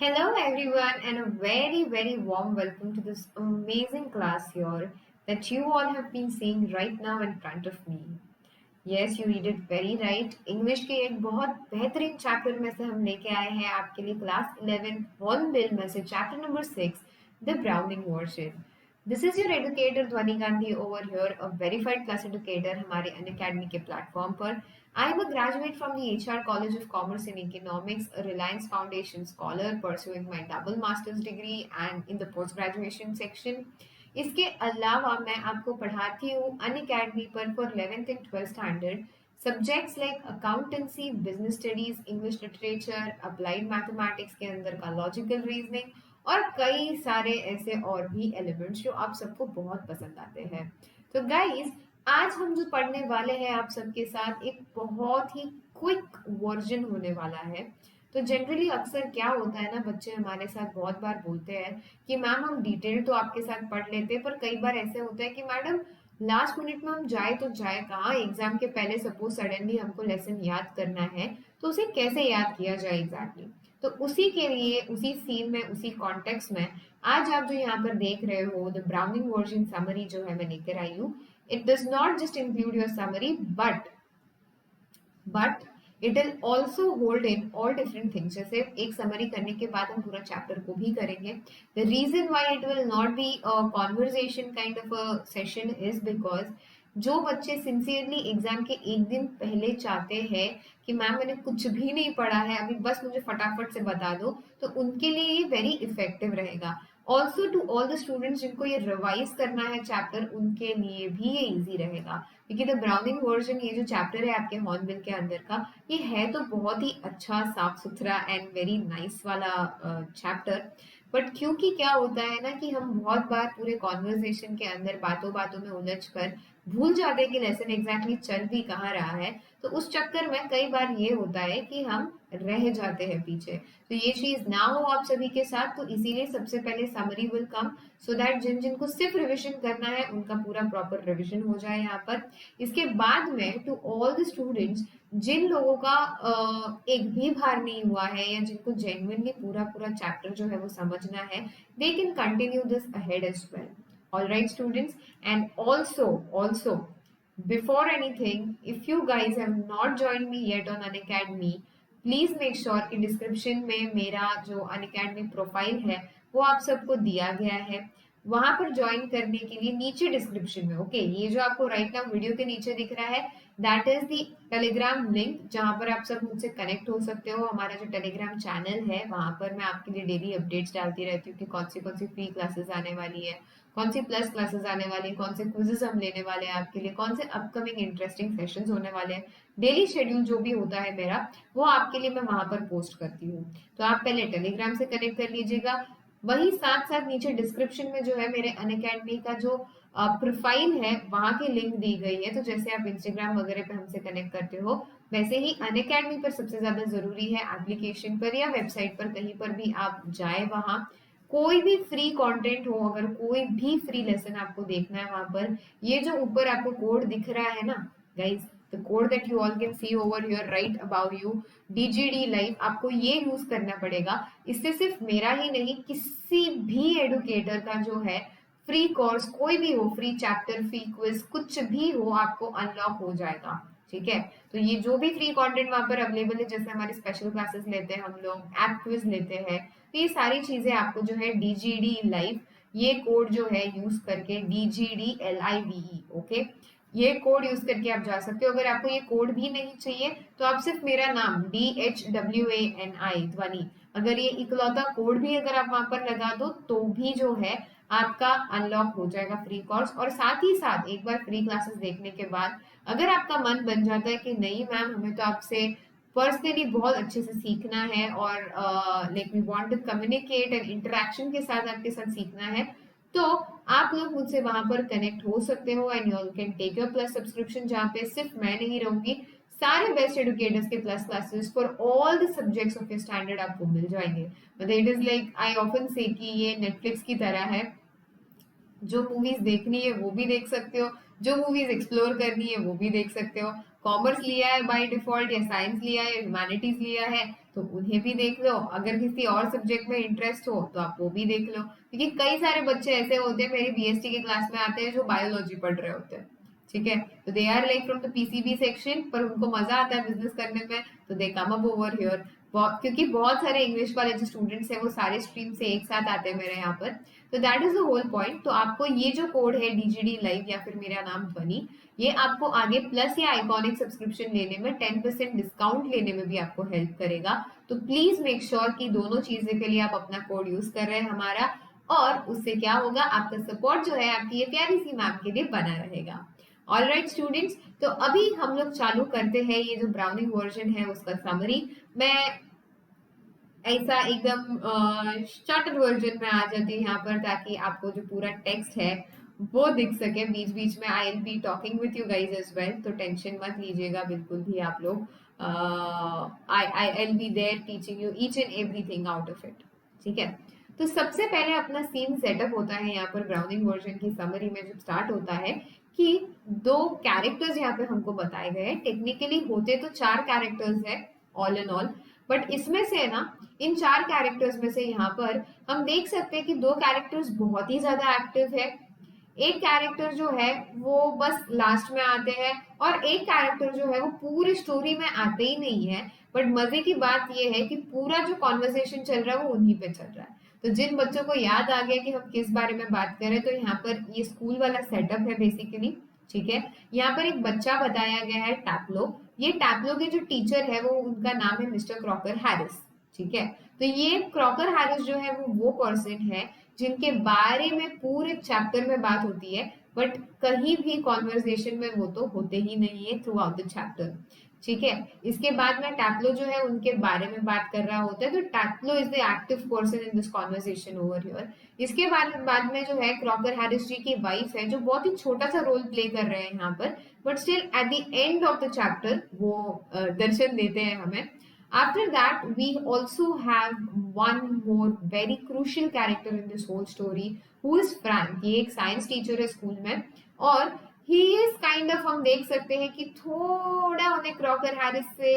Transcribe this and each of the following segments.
Hello, everyone, and a very, very warm welcome to this amazing class here that you all have been seeing right now in front of me. Yes, you read it very right. English के एक बहुत बेहतरीन chapter में से हम लेके आए हैं आपके लिए क्लास 11 हॉर्नबिल में से chapter number 6 the Browning version. This is your educator Dhwani Gandhi over here, a verified class educator हमारे अनअकैडमी के प्लेटफॉर्म पर. I am a graduate from the HR College of Commerce in Economics, a Reliance Foundation scholar pursuing my double master's degree and in the post graduation section. इसके अलावा मैं आपको पढ़ाती हूँ Unacademy पर for 11th and 12th standard subjects like accountancy, business studies, English literature, applied mathematics के अंदर का लॉजिकल रीजनिंग और कई सारे ऐसे और भी एलिमेंट्स जो आप सबको बहुत पसंद आते हैं. तो गाइस, आज हम जो पढ़ने वाले हैं आप सबके साथ एक बहुत ही क्विक वर्जन होने वाला है. तो जनरली अक्सर क्या होता है ना, बच्चे हमारे साथ बहुत बार बोलते हैं कि मैम हम डिटेल तो आपके साथ पढ़ लेते हैं, पर कई बार ऐसे होता है कि मैडम लास्ट मिनट में हम जाए तो जाए कहाँ. एग्जाम के पहले सपोज सडनली हमको लेसन याद करना है, तो उसे कैसे याद किया जाए एग्जैक्टली. तो उसी के लिए, उसी सीन में, उसी कॉन्टेक्स्ट में आज आप जो यहाँ पर देख रहे हो द ब्राउनिंग वर्जन समरी जो है मैं लेकर आई हूँ. It does not just include your summary, but it will also hold in all different things. जैसे एक समरी करने के बाद हम पूरा चैप्टर को भी करेंगे. The reason why it will not be a conversation kind of a session is because जो बच्चे सिंसियरली एग्जाम के एक दिन पहले चाहते हैं कि मैम मैंने कुछ भी नहीं पढ़ा है, अभी बस मुझे फटाफट से बता दो, तो उनके लिए ये वेरी इफेक्टिव रहेगा. Also to all the students जिनको ये रिवाइज करना है चैप्टर, उनके लिए भी ये इजी रहेगा, क्योंकि द ब्राउनिंग वर्जन ये जो चैप्टर है आपके हॉर्नबिल के अंदर का, ये है तो बहुत ही अच्छा, साफ सुथरा एंड वेरी नाइस वाला चैप्टर. बट क्योंकि क्या होता है ना कि हम बहुत बार पूरे कॉन्वर्जेशन के अंदर बातों बातों में उलझ कर भूल जाते हैं कि लेसन एग्जैक्टली चल भी कहाँ रहा है. तो उस चक्कर में कई बार ये होता है कि हम रह जाते हैं पीछे. तो ये चीज ना हो आप सभी के साथ, तो इसीलिए सबसे पहले summary will come, so that जिन जिनको सिर्फ रिविजन करना है उनका पूरा प्रॉपर रिविजन हो जाए यहाँ पर. इसके बाद में टू ऑल द स्टूडेंट्स जिन लोगों का एक भी बार नहीं हुआ है या जिनको जेन्युइनली पूरा पूरा चैप्टर जो है वो समझना है, they can continue this ahead as well. All right, students, and also, before anything, if you guys have not joined me yet on Unacademy, please make sure कि डिस्क्रिप्शन में मेरा जो अनअकैडमी प्रोफाइल है वो आप सबको दिया गया है. वहां पर ज्वाइन करने के लिए नीचे डिस्क्रिप्शन में, ओके, ये जो आपको राइट नाउ वीडियो के नीचे दिख रहा है, that is the Telegram link जहां पर आप सब मुझसे कनेक्ट हो सकते हो. हमारा जो टेलीग्राम चैनल है वहां पर मैं आपके लिए डेली अपडेट्स डालती रहती हूँ कि कौन सी फ्री क्लासेस आने वाली है, कौन सी प्लस क्लासेस आने वाली है, कौन से क्विजेस हम लेने वाले हैं आपके लिए, कौन से अपकमिंग इंटरेस्टिंग सेशंस होने वाले हैं. डेली शेड्यूल जो भी होता है मेरा, वो आपके लिए मैं वहां पर पोस्ट करती हूँ. तो आप पहले टेलीग्राम से कनेक्ट कर लीजिएगा. वही साथ साथ नीचे डिस्क्रिप्शन में जो है मेरे अनअकैडमी का जो प्रोफाइल है वहां की लिंक दी गई है. तो जैसे आप इंस्टाग्राम वगैरह पे हमसे कनेक्ट करते हो, वैसे ही अनअकैडमी पर सबसे ज्यादा जरूरी है एप्लीकेशन पर या वेबसाइट पर कहीं पर भी आप जाए, वहां कोई भी फ्री कंटेंट हो, अगर कोई भी फ्री लेसन आपको देखना है वहां पर, ये जो ऊपर आपको कोड दिख रहा है ना guys, the code that you all can see over here right about you, DGD live, आपको ये यूज करना पड़ेगा. इससे सिर्फ मेरा ही नहीं, किसी भी एडुकेटर का जो है फ्री कोर्स कोई भी हो, फ्री चैप्टर, फ्री क्विज, कुछ भी हो, आपको अनलॉक हो जाएगा. ठीक है. तो ये जो भी फ्री कंटेंट वहां पर अवेलेबल है, जैसे हमारी स्पेशल क्लासेस लेते हैं हम लोग, ऐप क्विज लेते हैं, तो ये सारी चीजें आपको जो है डीजीडी लाइव, ये कोड जो है यूज करके, DGDLIVE, ओके, ये कोड यूज करके आप जा सकते हो. अगर आपको ये कोड भी नहीं चाहिए तो आप सिर्फ मेरा नाम DHWANI ध्वनि, अगर ये इकलौता कोड भी अगर आप वहां पर लगा दो तो भी जो है आपका अनलॉक हो जाएगा फ्री कोर्स. और साथ ही साथ एक बार फ्री क्लासेस देखने के बाद अगर आपका मन बन जाता है कि नहीं मैम हमें तो आपसे पर्सनली बहुत अच्छे से सीखना है और like we want to communicate and interaction के साथ आपके साथ सीखना है, तो आप लोग मुझसे वहां पर कनेक्ट हो सकते हो and you can take your plus subscription, जहाँ पे सिर्फ मैं नहीं रहूंगी, सारे बेस्ट एडुकेटर्स के plus classes for all the subjects of your standard आपको मिल जाएंगे. मतलब it is like I often say कि ये नेटफ्लिक्स की तरह है, जो मूवीज देखनी है वो भी देख सकते हो, जो मूवीज एक्सप्लोर करनी है वो भी देख सकते हो, कॉमर्स लिया है बाय डिफॉल्ट, या साइंस लिया है, ह्यूमैनिटीज लिया है, तो उन्हें भी देख लो। अगर किसी और सब्जेक्ट में इंटरेस्ट हो तो आप वो भी देख लो, क्योंकि कई सारे बच्चे ऐसे होते हैं मेरी बीएसटी के क्लास में आते हैं जो बायोलॉजी पढ़ रहे होते हैं, ठीक है, तो they are like from the PCB section, पर उनको मजा आता है बिजनेस करने में, तो they come up over here. क्योंकि बहुत सारे इंग्लिश वाले जो स्टूडेंट्स हैं वो सारे स्ट्रीम से एक साथ आते हैं मेरे यहाँ पर, तो that is the whole point. तो आपको ये जो कोड है डीजीडी लाइव या फिर मेरा नाम ध्वनि, ये आपको आगे प्लस या आइकॉनिक सब्सक्रिप्शन लेने में 10% डिस्काउंट लेने में भी आपको हेल्प करेगा। तो प्लीज मेक श्योर कि दोनों चीजें के लिए आप अपना कोड यूज कर रहे हैं हमारा, और उससे क्या होगा, आपका सपोर्ट जो है आपकी ये प्यारी सी मैम के लिए बना रहेगा। ऑल राइट स्टूडेंट्स, तो अभी हम लोग चालू करते हैं ये जो ब्राउनिंग वर्जन है उसका समरी। मैं ऐसा एकदम शॉर्टर वर्जन में आ जाती है यहाँ पर, ताकि आपको जो पूरा टेक्स्ट है वो दिख सके। बीच बीच में I will be talking with you guys as well, तो टेंशन मत लीजिएगा बिल्कुल भी आप लोग। I will be there teaching you each and everything out of it, ठीक है। तो सबसे पहले अपना सीन सेटअप होता है यहाँ पर ब्राउनिंग वर्जन की समरी में, जब स्टार्ट होता है कि दो कैरेक्टर्स यहाँ पे हमको बताए गए हैं। टेक्निकली होते तो 4 कैरेक्टर्स है ऑल इन ऑल, बट इसमें से ना, इन 4 कैरेक्टर्स में से यहाँ पर हम देख सकते हैं कि 2 कैरेक्टर्स बहुत ही ज्यादा एक्टिव है, एक कैरेक्टर जो है वो बस लास्ट में आते हैं, और एक कैरेक्टर जो है वो पूरी स्टोरी में आते ही नहीं है। बट मजे की बात ये है कि पूरा जो कॉन्वर्सेशन चल रहा है वो उन्हीं पे चल रहा है। तो जिन बच्चों को याद आ गया कि हम किस बारे में बात कर रहे हैं, तो यहाँ पर ये स्कूल वाला सेटअप है बेसिकली, ठीक है। यहाँ पर एक बच्चा बताया गया है टैप्लो। ये टैप्लो के जो टीचर है वो, उनका नाम है मिस्टर क्रॉकर हैरिस, ठीक है। तो ये क्रॉकर हैरिस जो है वो पर्सन है जिनके बारे में पूरे चैप्टर में बात होती है, बट कहीं भी कॉन्वर्सेशन में वो तो होते ही नहीं है थ्रू आउट द चैप्टर, ठीक है। इसके बाद में टैप्लो जो है उनके बारे में बात कर रहा होता है, तो Taplow is the active person in this conversation over here. इसके बाद में जो है क्रॉकर हैरिस जी की वाइफ है, जो बहुत ही छोटा सा रोल प्ले कर रहे हैं यहाँ पर, but still at the end of the chapter वो दर्शन देते हैं हमें। After that, we also have one more very crucial character in this whole story, who is Frank। ये एक साइंस टीचर है स्कूल में, और ही इज काइंड ऑफ, हम देख सकते हैं कि थोड़ा उन्हें क्रॉकर हैरिस से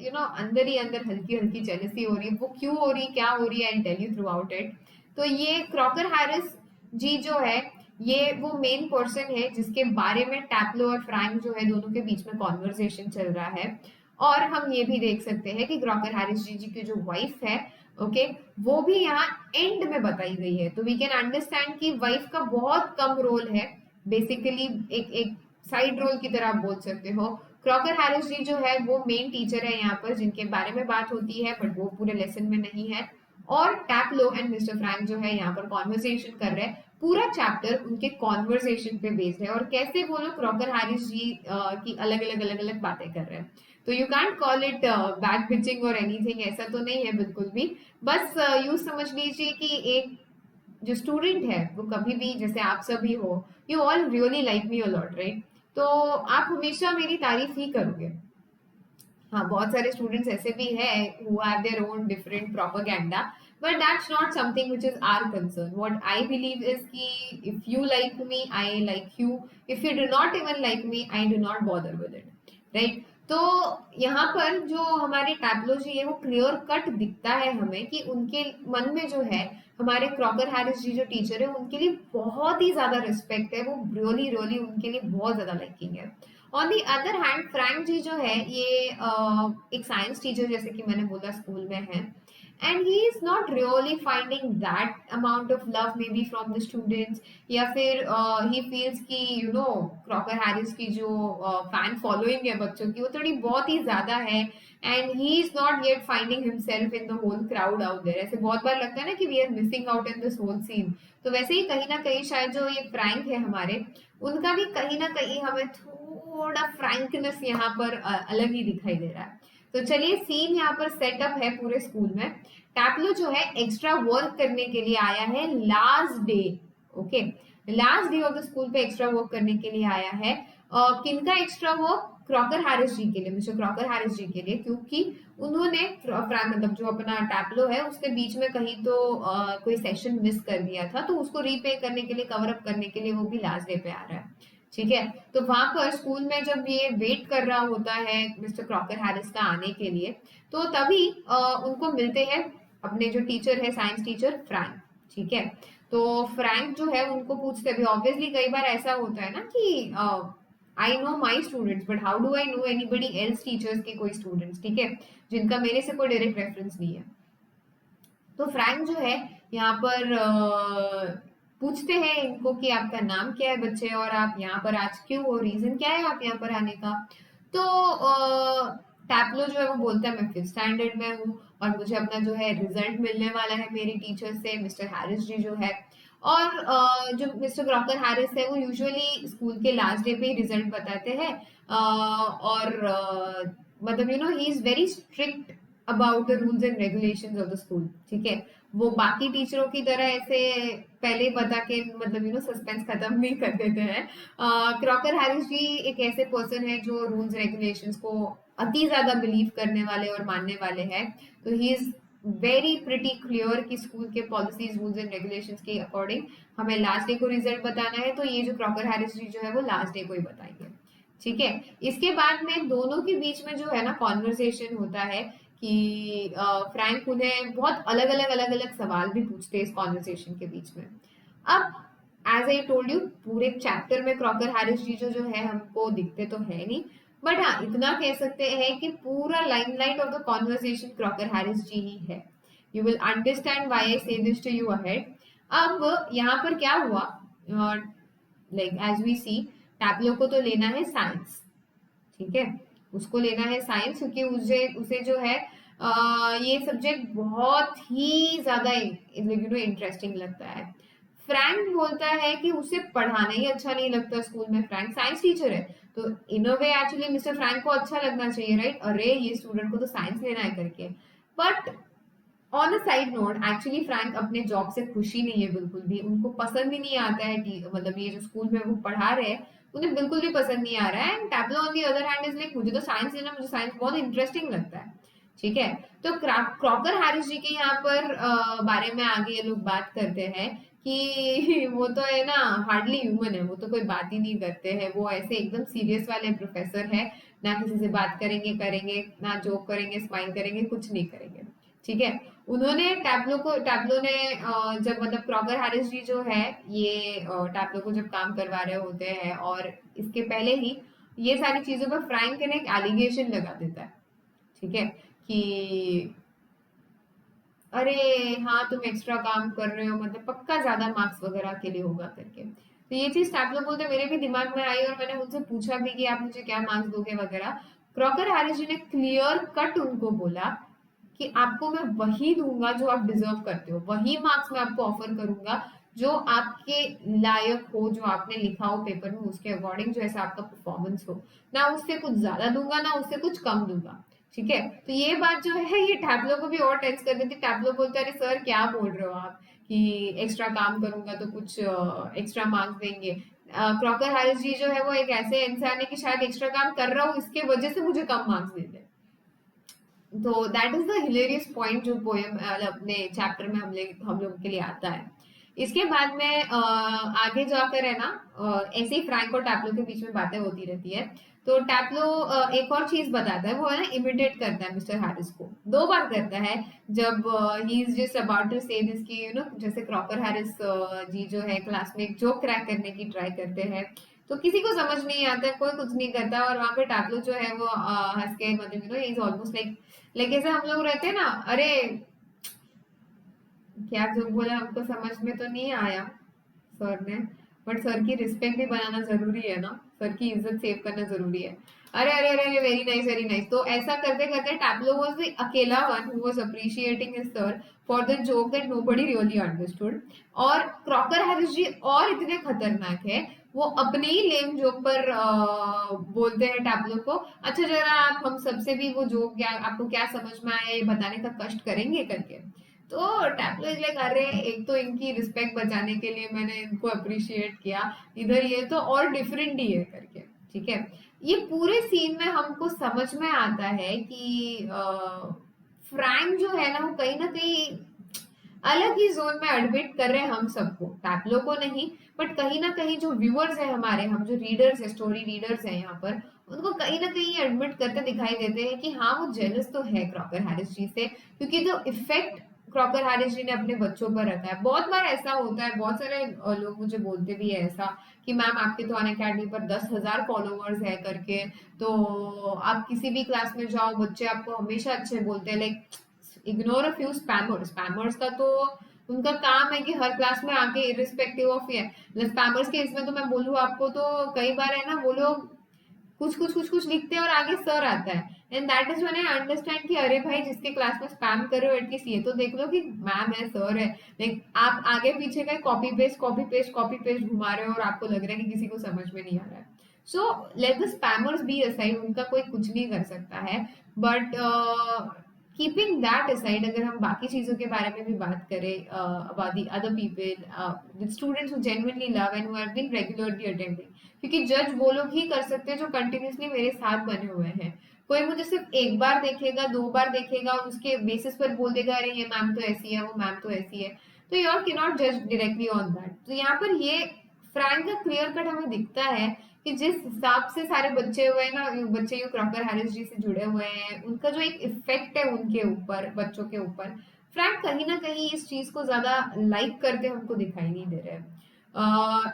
अंदर ही अंदर हल्की हल्की जेलसी हो रही है। वो क्यों हो रही, क्या हो रही है, I tell you throughout it. तो ये क्रॉकर हैरिस जी जो है, ये वो मेन पर्सन है जिसके बारे में टैप्लो और फ्रैंक जो है दोनों के बीच में कॉन्वर्सेशन चल रहा है। और हम ये भी देख सकते हैं कि क्रॉकर हैरिस जी की जो वाइफ है, ओके, वो भी यहाँ एंड में बताई गई है। तो वी कैन अंडरस्टैंड कि वाइफ का बहुत कम रोल है, बेसिकली एक साइड रोल की तरह आप बोल सकते हो। क्रॉकर हैरिस जी जो है वो मेन टीचर है यहाँ पर, जिनके बारे में बात होती है, बट वो पूरे लेसन में नहीं है। और टैप्लो एंड मिस्टर फ्रैंक जो है यहाँ पर कॉन्वर्सेशन कर रहे हैं। पूरा चैप्टर उनके कॉन्वर्सेशन पे बेस्ड है, और कैसे वो लोग क्रॉकर हैरिस जी की अलग अलग बातें कर रहे हैं। तो you can't call it back pitching और एनीथिंग, ऐसा तो नहीं है बिल्कुल भी। बस यूं समझ लीजिए कि एक जो स्टूडेंट है वो कभी भी, जैसे आप सभी हो, you all really like me a lot, right, तो आप हमेशा मेरी तारीफ ही करोगे। हाँ, बहुत सारे स्टूडेंट्स ऐसे भी हैं who have their own different propaganda, but that's not something which is our concern. What I believe is कि if you like me, I like you. If you do not even like me, I do not bother with it, right? तो यहाँ पर जो हमारे tableau जी है वो clear cut दिखता है हमें कि उनके मन में जो है हमारे क्रॉकर हैरिस जी जो टीचर है उनके लिए बहुत ही ज्यादा रिस्पेक्ट है, वो रियली रियली उनके लिए बहुत ज्यादा लाइकिंग है। On the other hand Frank ji जो है ये एक साइंस टीचर, जैसे कि मैंने बोला, स्कूल में है, and he is not really finding that amount of love may be from the students, या फिर ही फील्स कि क्रॉकर हैरिस की जो फैन फॉलोइंग है बच्चों की वो थोड़ी बहुत ही ज्यादा है, and he is not yet finding himself in the whole crowd out there. ऐसे बहुत बार लगता है ना कि we are missing out in this whole scene, तो वैसे ही कहीं ना कहीं शायद जो ये फ्रैंक है हमारे, उनका भी कहीं ना कहीं हमें थोड़ा फ्रैंकनेस यहाँ पर अलग ही दिखाई दे रहा है। तो चलिए, सीन यहाँ पर सेटअप है पूरे स्कूल में। टैप्लो जो है एक्स्ट्रा वर्क करने के लिए आया है last day, okay, last day of the school पे एक्स्ट्रा वर्क करने के लिए आया है। किनका extra work? Crocker Harris ji के लिए, मिस्टर क्रॉकर हैरिस जी के लिए, क्योंकि उन्होंने मतलब जो अपना टैप्लो है उसके बीच में कहीं तो कोई सेशन मिस कर दिया था, तो उसको रीपे करने के लिए, कवर अप करने के लिए वो भी लास्ट डे पे आ रहा है, ठीक है। तो वहां पर स्कूल में जब ये वेट कर रहा होता है मिस्टर क्रॉकर हैरिस का आने के लिए, तो तभी उनको मिलते हैं अपने जो टीचर है, साइंस टीचर फ्रैंक। ठीक है। तो फ्रैंक जो है उनको पूछते हैं, ऑब्वियसली कई बार ऐसा होता है ना कि I know my students but how do I know anybody else teachers के कोई स्टूडेंट्स, ठीक है, जिनका मेरे से कोई डायरेक्ट रेफरेंस नहीं है। तो फ्रैंक जो है यहाँ पर पूछते हैं इनको कि आपका नाम क्या है बच्चे, और आप यहाँ पर आज क्यों हो, रीजन क्या है आप यहाँ पर आने का। तो टैप्लो जो है वो बोलता है मैं 5th स्टैंडर्ड में हूँ और मुझे अपना जो है रिजल्ट मिलने वाला है मेरी टीचर से, मिस्टर हैरिस जी जो है। और जो मिस्टर क्रॉकर हैरिस है वो यूजुअली स्कूल के लास्ट डे पे ही रिजल्ट बताते हैं। और मतलब he is very strict about the rules and regulations of the school. ठीक है। वो बाकी टीचरों की तरह ऐसे पहले ही बता के मतलब सस्पेंस खत्म नहीं कर देते हैं। क्रॉकर हैरिस जी एक ऐसे पर्सन है जो रूल्स रेगुलेशंस को अति ज्यादा बिलीव करने वाले और मानने वाले हैं। तो he is very pretty clear कि स्कूल के पॉलिसीज रूल्स एंड रेगुलेशंस के अकॉर्डिंग हमें लास्ट डे को रिजल्ट बताना है, तो ये जो क्रॉकर हैरिस जी जो है वो लास्ट डे को ही बताएंगे। ठीक है। इसके बाद में दोनों के बीच में जो है ना कॉन्वर्सेशन होता है कि फ्रैंक उन्हें बहुत अलग अलग सवाल भी पूछते हैं इस कॉन्वर्सेशन के बीच में। अब एज आई टोल्ड यू पूरे चैप्टर में क्रॉकर हैरिस जी जो है हमको दिखते तो है नहीं, बट हाँ इतना कह सकते हैं कि पूरा limelight of the conversation Crocker Harris ji ही है। You will understand why I say this to you ahead. अब यहाँ पर क्या हुआ, like as we see, tableau को तो लेना है साइंस। ठीक है। उसको लेना है साइंस क्योंकि उसे उसे जो है ये सब्जेक्ट बहुत ही ज्यादा इंटरेस्टिंग लगता है। फ्रैंक बोलता है कि उसे पढ़ाना ही अच्छा नहीं लगता स्कूल में, फ्रैंक साइंस टीचर है। तो इन a way actually mister Frank को अच्छा लगना चाहिए, राइट, अरे ये स्टूडेंट को तो साइंस लेना है करके। But on a side not actually Frank अपने जॉब से खुशी नहीं है बिल्कुल भी, उनको पसंद ही नहीं आता है मतलब ये जो स्कूल में वो पढ़ा रहे हैं उन्हें बिल्कुल भी पसंद नहीं आ रहा है। And tableau on the other hand is like मुझे तो साइंस लेना, मुझे साइंस बहुत इंटरेस्टिंग लगता है। ठीक है। तो क्रॉकर हैरिस जी के यहाँ पर बारे में आगे ये लोग बात करते हैं कि वो तो है ना हार्डली ह्यूमन है, वो तो कोई बात ही नहीं करते हैं, वो ऐसे एकदम सीरियस वाले प्रोफेसर है, ना किसी से बात करेंगे करेंगे, ना जोक करेंगे स्माइल करेंगे, कुछ नहीं करेंगे। ठीक है। उन्होंने टैब्लो ने जब मतलब क्रॉकर हैरिस जी जो है ये टैब्लो को जब काम करवा रहे होते हैं और इसके पहले ही ये सारी चीजों पर फ्रैंक ने एक एलिगेशन लगा देता है। ठीक है। कि अरे हाँ तुम एक्स्ट्रा काम कर रहे हो, मतलब पक्का ज्यादा मार्क्स वगैरह के लिए होगा करके। तो ये चीज टैब्लो बोलते मेरे भी दिमाग में आई और मैंने उनसे पूछा भी कि आप मुझे क्या मार्क्स दोगे वगैरह। क्रॉकर हैरिस जी ने क्लियर कट उनको बोला कि आपको मैं वही दूंगा जो आप डिजर्व करते हो, वही मार्क्स मैं आपको ऑफर करूंगा जो आपके लायक हो, जो आपने लिखा हो पेपर में उसके अकॉर्डिंग, जो ऐसा आपका परफॉर्मेंस हो। ना उससे कुछ ज्यादा दूंगा ना उससे कुछ कम दूंगा। ठीक है। तो ये बात जो है ये टैब्लो को भी और टेंस कर देती। टैब्लो बोलते अरे सर क्या बोल रहे हो आप कि एक्स्ट्रा काम करूंगा तो कुछ एक्स्ट्रा मार्क्स देंगे। क्रॉकर हैरिस जी जो है वो एक ऐसे इंसान है कि शायद एक्स्ट्रा काम कर रहा हूँ इसके वजह से मुझे कम मार्क्स दे दे। तो that is the hilarious point जो पोएम अपने चैप्टर में हम लोग के लिए आता है। इसके बाद में आगे जाकर है ना ऐसे ही फ्रैंक और टैप्लो के बीच में बातें होती रहती है। तो टैप्लो एक और चीज बताता है, वो है ना इमिटेट करता है मिस्टर हैरिस को, 2 बार करता है। जब he is just about to say this की जैसे क्रॉकर हैरिस जी जो है क्लास में एक जोक क्रैक करने की ट्राई करते हैं, तो किसी को समझ नहीं आता, कोई कुछ नहीं करता, और वहां पे टैप्लो जो है वो हंस के मतलब इज ऑलमोस्ट लाइक ऐसे हम लोग रहते हैं ना, अरे क्या जो बोला हमको समझ में तो नहीं आया सर ने, बट सर की रिस्पेक्ट भी बनाना जरूरी है ना, सर की इज्जत सेव करना जरूरी है। अरे अरे अरे वेरी नाइस वेरी नाइस। तो ऐसा करते करते टैप्लो वाज द अकेला one who was appreciating his sir for the joke that nobody really understood. और क्रॉकर हैरिस जी और इतने खतरनाक है, वो अपने ही लेम जोक पर बोलते हैं टैप्लो को, अच्छा जरा आप हम सबसे भी वो जोक क्या आपको क्या समझ में आया ये बताने का कष्ट करेंगे करके। तो टैप्लो इज लाइक अरे एक तो इनकी रिस्पेक्ट बचाने के लिए मैंने इनको अप्रिशिएट किया, इधर ये तो और डिफरेंट ही है करके। ठीक है। ये पूरे सीन में हमको समझ में आता है कि फ्रैंक जो है ना वो कहीं ना कहीं अलग ही जोन में एडमिट कर रहे हैं हम सबको, टैबलो को नहीं, बट कहीं ना कहीं जो व्यूअर्स है हमारे, हम जो रीडर्स है, स्टोरी रीडर्स है यहाँ पर, उनको कहीं ना कहीं एडमिट करते दिखाई देते हैं कि हाँ वो जेलस तो है क्रॉकर हैरिस जी से, क्योंकि जो इफेक्ट क्रॉकर हैरिस जी ने अपने बच्चों पर रखा है। बहुत बार ऐसा होता है, बहुत सारे लोग मुझे बोलते भी है ऐसा कि मैम आपके तो अनअकैडमी पर 10,000 फॉलोअर्स है करके, तो आप किसी भी क्लास में जाओ बच्चे आपको हमेशा अच्छे बोलते हैं। Like ignore a few spammers, spammers का तो उनका काम है कि हर क्लास में आके इरिस्पेक्टिव ऑफ ये, स्पैमर्स के इसमें तो मैं बोलूँ आपको तो कई बार है ना वो लोग कुछ लिखते हैं और आगे सर आता है, and that is when I understand कि अरे भाई जिसके क्लास में स्पैम कर रहे हो एटलीस्ट ये तो देख लो कि मैम है सर है। लाइक आप आगे पीछे का copy paste copy paste copy paste घुमा रहे हो और आपको लग रहा है कि किसी को समझ में नहीं आ रहा है। So let the spammers be aside, उनका कोई कुछ नहीं कर सकता है। बट कीपिंग दैट असाइड, अगर हम बाकी चीजों के बारे में भी बात करें about the other people, students who genuinely love and who have been regularly attending, क्योंकि जज वो लोग ही कर सकते हैं जो कंटिन्यूसली मेरे साथ बने हुए हैं। कोई मुझे सिर्फ एक बार देखेगा, दो बार देखेगा और उसके बेसिस पर बोल देगा अरे ये मैम तो ऐसी है, वो मैम तो ऐसी है, तो यू कैन नॉट जज डायरेक्टली ऑन दैट। तो यहाँ पर ये फ्रैंक का क्लियर कट हमें दिखता है कि जिस हिसाब से सारे बच्चे हुए हैं ना, बच्चे यू क्रॉकर हैरिस जी से जुड़े हुए हैं, उनका जो एक इफेक्ट है उनके ऊपर, बच्चों के ऊपर, फ्रैंक कहीं ना कहीं इस चीज को ज्यादा लाइक करते हमको दिखाई नहीं दे रहे हैं।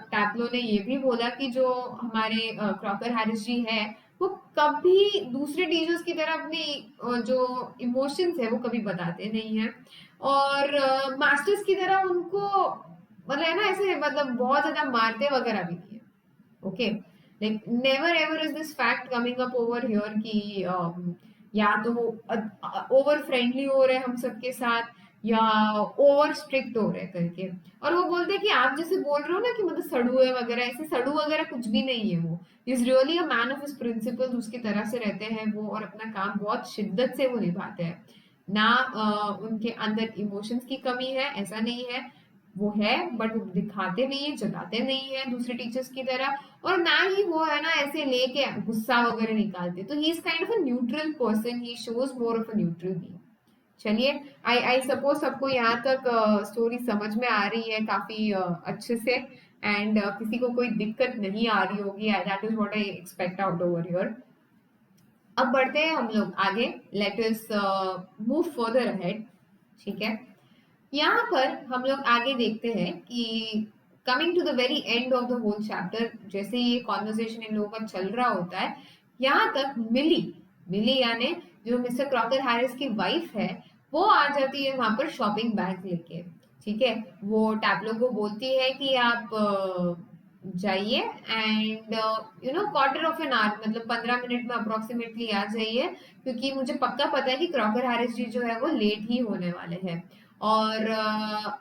टैप्लो ने ये भी बोला कि जो हमारे क्रॉकर हैरिस जी है वो कभी दूसरे टीचर्स की तरह अपनी जो इमोशंस है वो कभी बताते नहीं है, और मास्टर्स की तरह उनको मतलब है ना ऐसे मतलब बहुत ज्यादा मारते वगैरह भी नहीं है। Okay, like never ever is this fact coming up over here कि या तो ओवर फ्रेंडली हो रहे हैं हम सबके साथ या ओवर स्ट्रिक्ट हो रहे हैं करके। और वो बोलते हैं कि आप जैसे बोल रहे हो ना कि मतलब सड़ू है वगैरह, ऐसे सड़ू वगैरह कुछ भी नहीं है, वो is really a man of his principles, उसकी तरह से रहते हैं वो और अपना काम बहुत शिद्दत से वो निभाते हैं ना। उनके अंदर इमोशंस की कमी है ऐसा नहीं है, वो है बट वो दिखाते नहीं है, जताते नहीं है दूसरे टीचर्स की तरह, और ना ही वो है ना ऐसे लेके गुस्सा वगैरह निकालते, तो he is kind of a neutral person, he shows more of a neutral being. चलिए, आई आई सपोज सबको यहाँ तक स्टोरी समझ में आ रही है काफी अच्छे से, एंड किसी को कोई दिक्कत नहीं आ रही होगी, that is what I expect out over here. अब बढ़ते हैं हम लोग आगे, let us move further ahead. ठीक है, यहाँ पर हम लोग आगे देखते हैं कि coming to the very end of the whole chapter, जैसे ये कॉन्वर्सेशन इन लोगों का चल रहा होता है, यहाँ तक मिली, मिली यानी जो मिस्टर क्रॉकर हैरिस की वाइफ है, वो आ जाती है वहां पर शॉपिंग बैग लेके। ठीक है, वो टैब्लो को बोलती है कि आप जाइए and quarter of an hour, मतलब 15 मिनट में अप्रोक्सीमेटली आ जाइए, क्योंकि मुझे पक्का पता है कि क्रॉकर हैरिस जी जो है वो लेट ही होने वाले हैं, और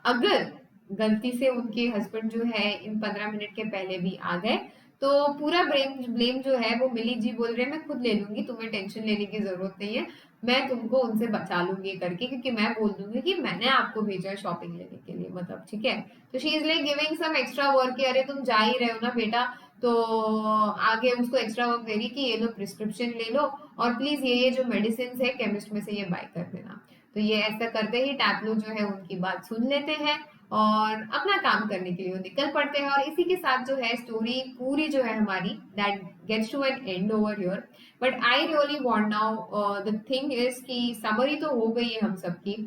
अगर गलती से उनके हस्बैंड जो है इन 15 मिनट के पहले भी आ गए तो पूरा ब्लेम जो है वो मिली जी बोल रहे हैं मैं खुद ले लूंगी, तुम्हें टेंशन लेने की जरूरत नहीं है, मैं तुमको उनसे बचा लूंगी करके, क्योंकि मैं बोल दूंगी कि मैंने आपको भेजा है शॉपिंग लेने के लिए, मतलब ठीक है। तो she is like giving some extra work, अरे तुम जा ही रहे हो ना बेटा, तो आगे उसको एक्स्ट्रा वर्क दे रही कि ये लो प्रिस्क्रिप्शन ले लो और प्लीज ये जो मेडिसिन है केमिस्ट में से ये बाय कर देना। तो ये ऐसा करते ही टैप्लो जो है उनकी बात सुन लेते हैं और अपना काम करने के लिए वो निकल पड़ते हैं, और इसी के साथ जो है स्टोरी पूरी जो है हमारी that gets to an end over here. But I really want now the thing is कि समरी तो हो गई है हम सबकी,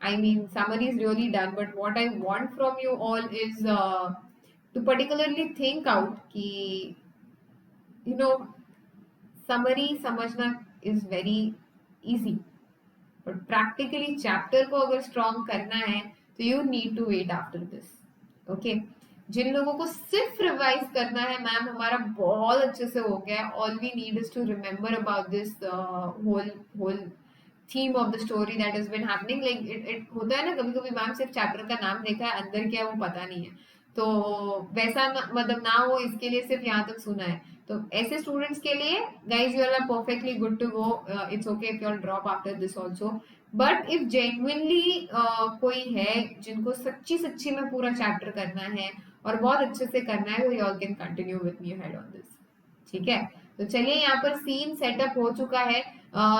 I mean summary is really done, but what I want from you all is to particularly think out कि you know summary समझना is very easy, but practically chapter को अगर स्ट्रॉन्ग करना है तो you need to wait after this. Okay, जिन लोगों को सिर्फ रिवाइज करना है मैम हमारा बहुत अच्छे से हो गया, all we need is to remember about this whole whole theme of the story that is been happening. Like it होता है ना कभी कभी मैम सिर्फ चैप्टर का नाम देखा है, अंदर क्या है वो पता नहीं है, तो वैसा मतलब ना हो इसके लिए सिर्फ यहाँ तक सुना है। तो ऐसे स्टूडेंट्स के लिए guys you are perfectly good to go, it's okay if you drop after this also. But if genuinely कोई है जिनको सच्ची सच्ची में पूरा चैप्टर करना है और बहुत अच्छे से करना है, तो you all can continue with me head on this. ठीक है, तो चलिए यहाँ पर सीन सेटअप हो चुका है,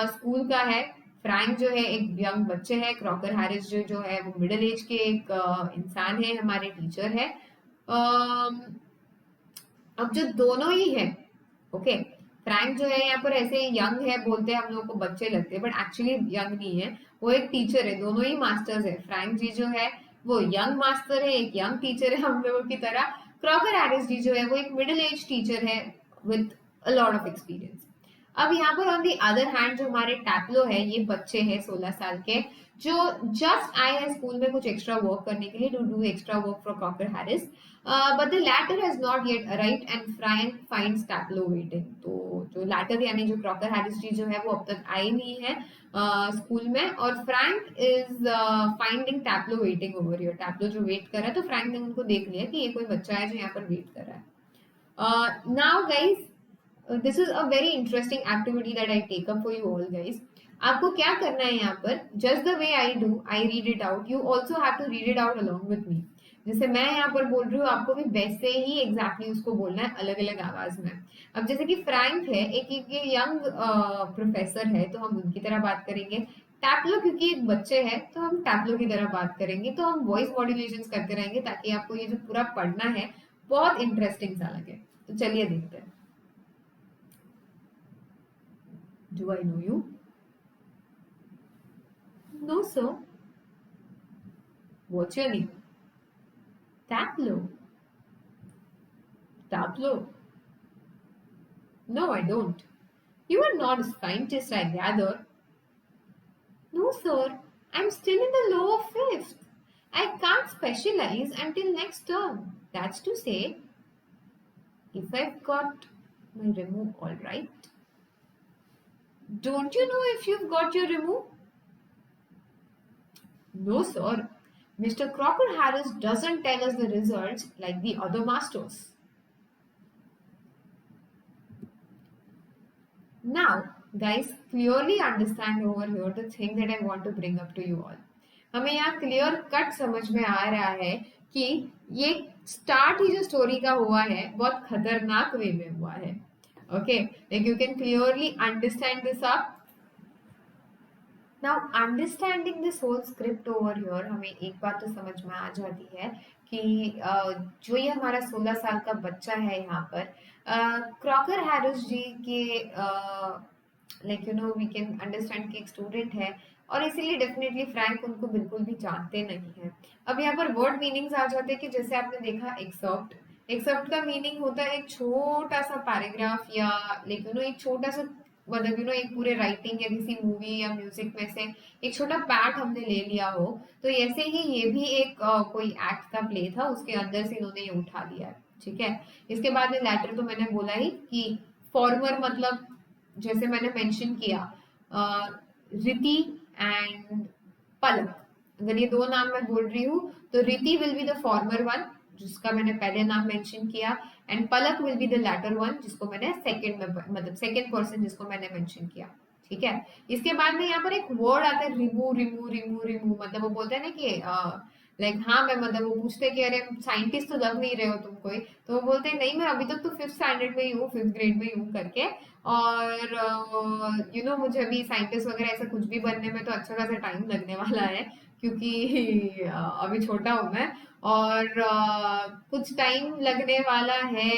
स्कूल का है, फ्रैंक जो है एक यंग बच्चे है, क्रॉकर हैरिस जो है वो मिडिल एज के एक इंसान है, हमारे टीचर है। अम, अब जो दोनों ही है, ओके, फ्रैंक जो है यहाँ पर ऐसे यंग है, बोलते हैं हम लोग को बच्चे लगते हैं, बट एक्चुअली यंग नहीं है, वो एक टीचर है, दोनों ही मास्टर्स है। फ्रैंक जी जो है वो यंग मास्टर है, एक यंग टीचर है हम लोगों की तरह। क्रॉकर हैरिस जी जो है वो एक मिडिल एज टीचर है with a lot of experience. अब यहाँ पर ऑन दी अदर हैंड जो हमारे टैप्लो है, ये बच्चे हैं 16 साल के, जो जस्ट आए हैं स्कूल में कुछ एक्स्ट्रा वर्क करने के लिए, to do extra work for Crocker Harris, but the latter has not yet arrived and Frank finds Taplow waiting. तो जो लैटर यानी जो क्रॉकर हैरिस जी जो है वो अब तक आए नहीं है स्कूल में, और Frank is finding Taplow waiting over here. Taplow जो वेट कर रहा है, तो फ्रैंक ने उनको देख लिया कि ये कोई बच्चा है जो यहाँ पर वेट कर रहा है। Now guys, this is a very interesting activity that I take up for you all guys. आपको क्या करना है यहाँ पर, just the way I do, I read it out, you also have to read it out along with me. जैसे मैं यहाँ पर बोल रही हूँ, आपको भी वैसे ही एग्जैक्टली उसको बोलना है, अलग अलग आवाज में। अब जैसे कि फ्रैंक है, एक यंग प्रोफेसर है, तो हम उनकी तरह बात करेंगे। टैप्लो क्योंकि एक बच्चे है, तो हम टैप्लो की तरह बात करेंगे। तो हम वॉइस मॉड्यूलेशन करते रहेंगे ताकि आपको ये जो पूरा पढ़ना है बहुत इंटरेस्टिंग सा लगे। तो चलिए देखते हैं। Do I know you? No, sir. What's your name? Taplo. Taplo? No, I don't. You are not a scientist, I gather. No, sir. I'm still in the lower fifth. I can't specialize until next term. That's to say, if I've got my remove all right. Don't you know if you've got your remove? No, sir. Mr. Crocker Harris doesn't tell us the results like the other masters. Now, guys, clearly understand over here the thing that I want to bring up to you all. हमें यहाँ clear cut समझ में आ रहा है कि ये start ही जो story का हुआ है बहुत खतरनाक वे में हुआ है। Okay, like you can clearly understand this up. Now understanding this whole script over here, हमें एक बात तो समझ में आ जाती है कि जो ये हमारा 16 साल का बच्चा है यहाँ पर, क्रॉकर हैरिस जी के like you know we can understand कि एक स्टूडेंट है, और इसीलिए डेफिनेटली फ्रैंक उनको बिल्कुल भी जानते नहीं है। अब यहाँ पर वर्ड मीनिंग्स आ जाते हैं कि जैसे आपने देखा एक्सर्प्ट, एक्सर्प्ट का मीनिंग होता है एक छोटा सा पैराग्राफ, या लाइक यू नो एक छोटा सा, मतलब यू नो एक पूरे राइटिंग या किसी मूवी या म्यूजिक में से एक छोटा पार्ट हमने ले लिया हो, तो ऐसे ही ये भी एक कोई एक्ट का प्ले था, उसके अंदर से इन्होंने ये उठा लिया है। ठीक है, इसके बाद में लेटर तो मैंने बोला ही कि फॉर्मर मतलब जैसे मैंने मेंशन किया, रिति एंड पलक, अगर ये दो नाम मैं बोल रही हूँ तो रिति will be the former one जिसका मैंने पहले नाम मेंशन किया, and Palak will be the latter one जिसको मैंने सेकंड में, मतलब सेकंड पर्सन जिसको मैंने मेंशन किया। ठीक है, इसके बाद में यहाँ पर एक वर्ड आता है रिमूव रिमूव रिमूव रिमूव, मतलब वो बोलते हैं ना कि लाइक हाँ मैं, मतलब वो पूछते कि अरे साइंटिस्ट तो लग नहीं रहे हो तुम कोई, तो वो बोलते हैं नहीं मैं अभी तक तो फिफ्थ स्टैंडर्ड में ही हूँ, फिफ्थ ग्रेड में ही हूँ करके, और यू नो मुझे अभी साइंटिस्ट वगैरह ऐसा कुछ भी बनने में तो अच्छा खासा टाइम लगने वाला है, क्योंकि अभी छोटा हूँ मैं, और कुछ टाइम लगने वाला है,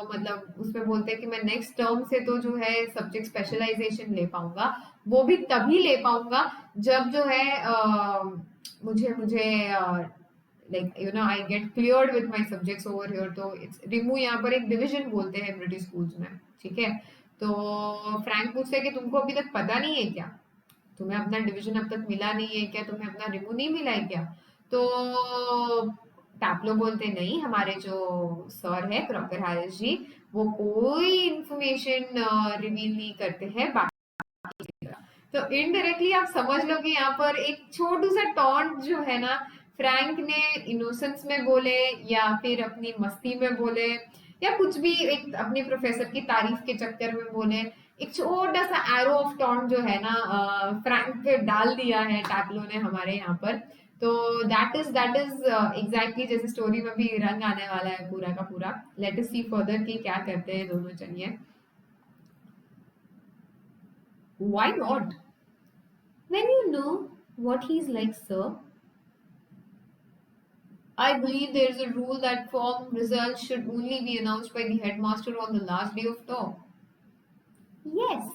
मतलब उसमें बोलते हैं कि मैं नेक्स्ट टर्म से तो जो है सब्जेक्ट स्पेशलाइजेशन ले पाऊंगा, वो भी तभी ले पाऊंगा जब जो है मुझे मुझे like you no I get cleared with my subjects over here. तो इट्स रिमूव, यहाँ पर एक डिवीजन बोलते हैं ब्रिटिश स्कूल्स में। ठीक है, तो फ्रैंक पूछते हैं कि तुमको अभी तक पता नहीं है क्या, तुम्हें अपना डिवीजन अब तक मिला नहीं है क्या, तुम्हें अपना रिमूव नहीं मिला है क्या? तो टैप्लो बोलते नहीं, हमारे जो सर है क्रॉकर हैरिस जी, वो कोई इंफॉर्मेशन रिवील नहीं करते हैं बाकी की तरह। तो इनडायरेक्टली आप समझ लो कि यहाँ पर एक छोटू सा टॉन्ट जो है ना, फ्रैंक ने इनोसेंस में बोले या फिर अपनी मस्ती में बोले या कुछ भी एक अपने प्रोफेसर की तारीफ के चक्कर में बोले, एक छोटा सा एरो ऑफ टॉन्ट जो है ना फ्रैंक पे डाल दिया है टैप्लो ने हमारे यहाँ पर। तो दैट इज एग्जैक्टली जैसे स्टोरी में भी रंग आने वाला है पूरा का पूरा। लेट अस सी फर्दर कि क्या करते हैं दोनों, चलिए। Why not, When you know what he's like, sir. I believe there is a rule that form results should only be announced by the headmaster on the last day of term. Yes,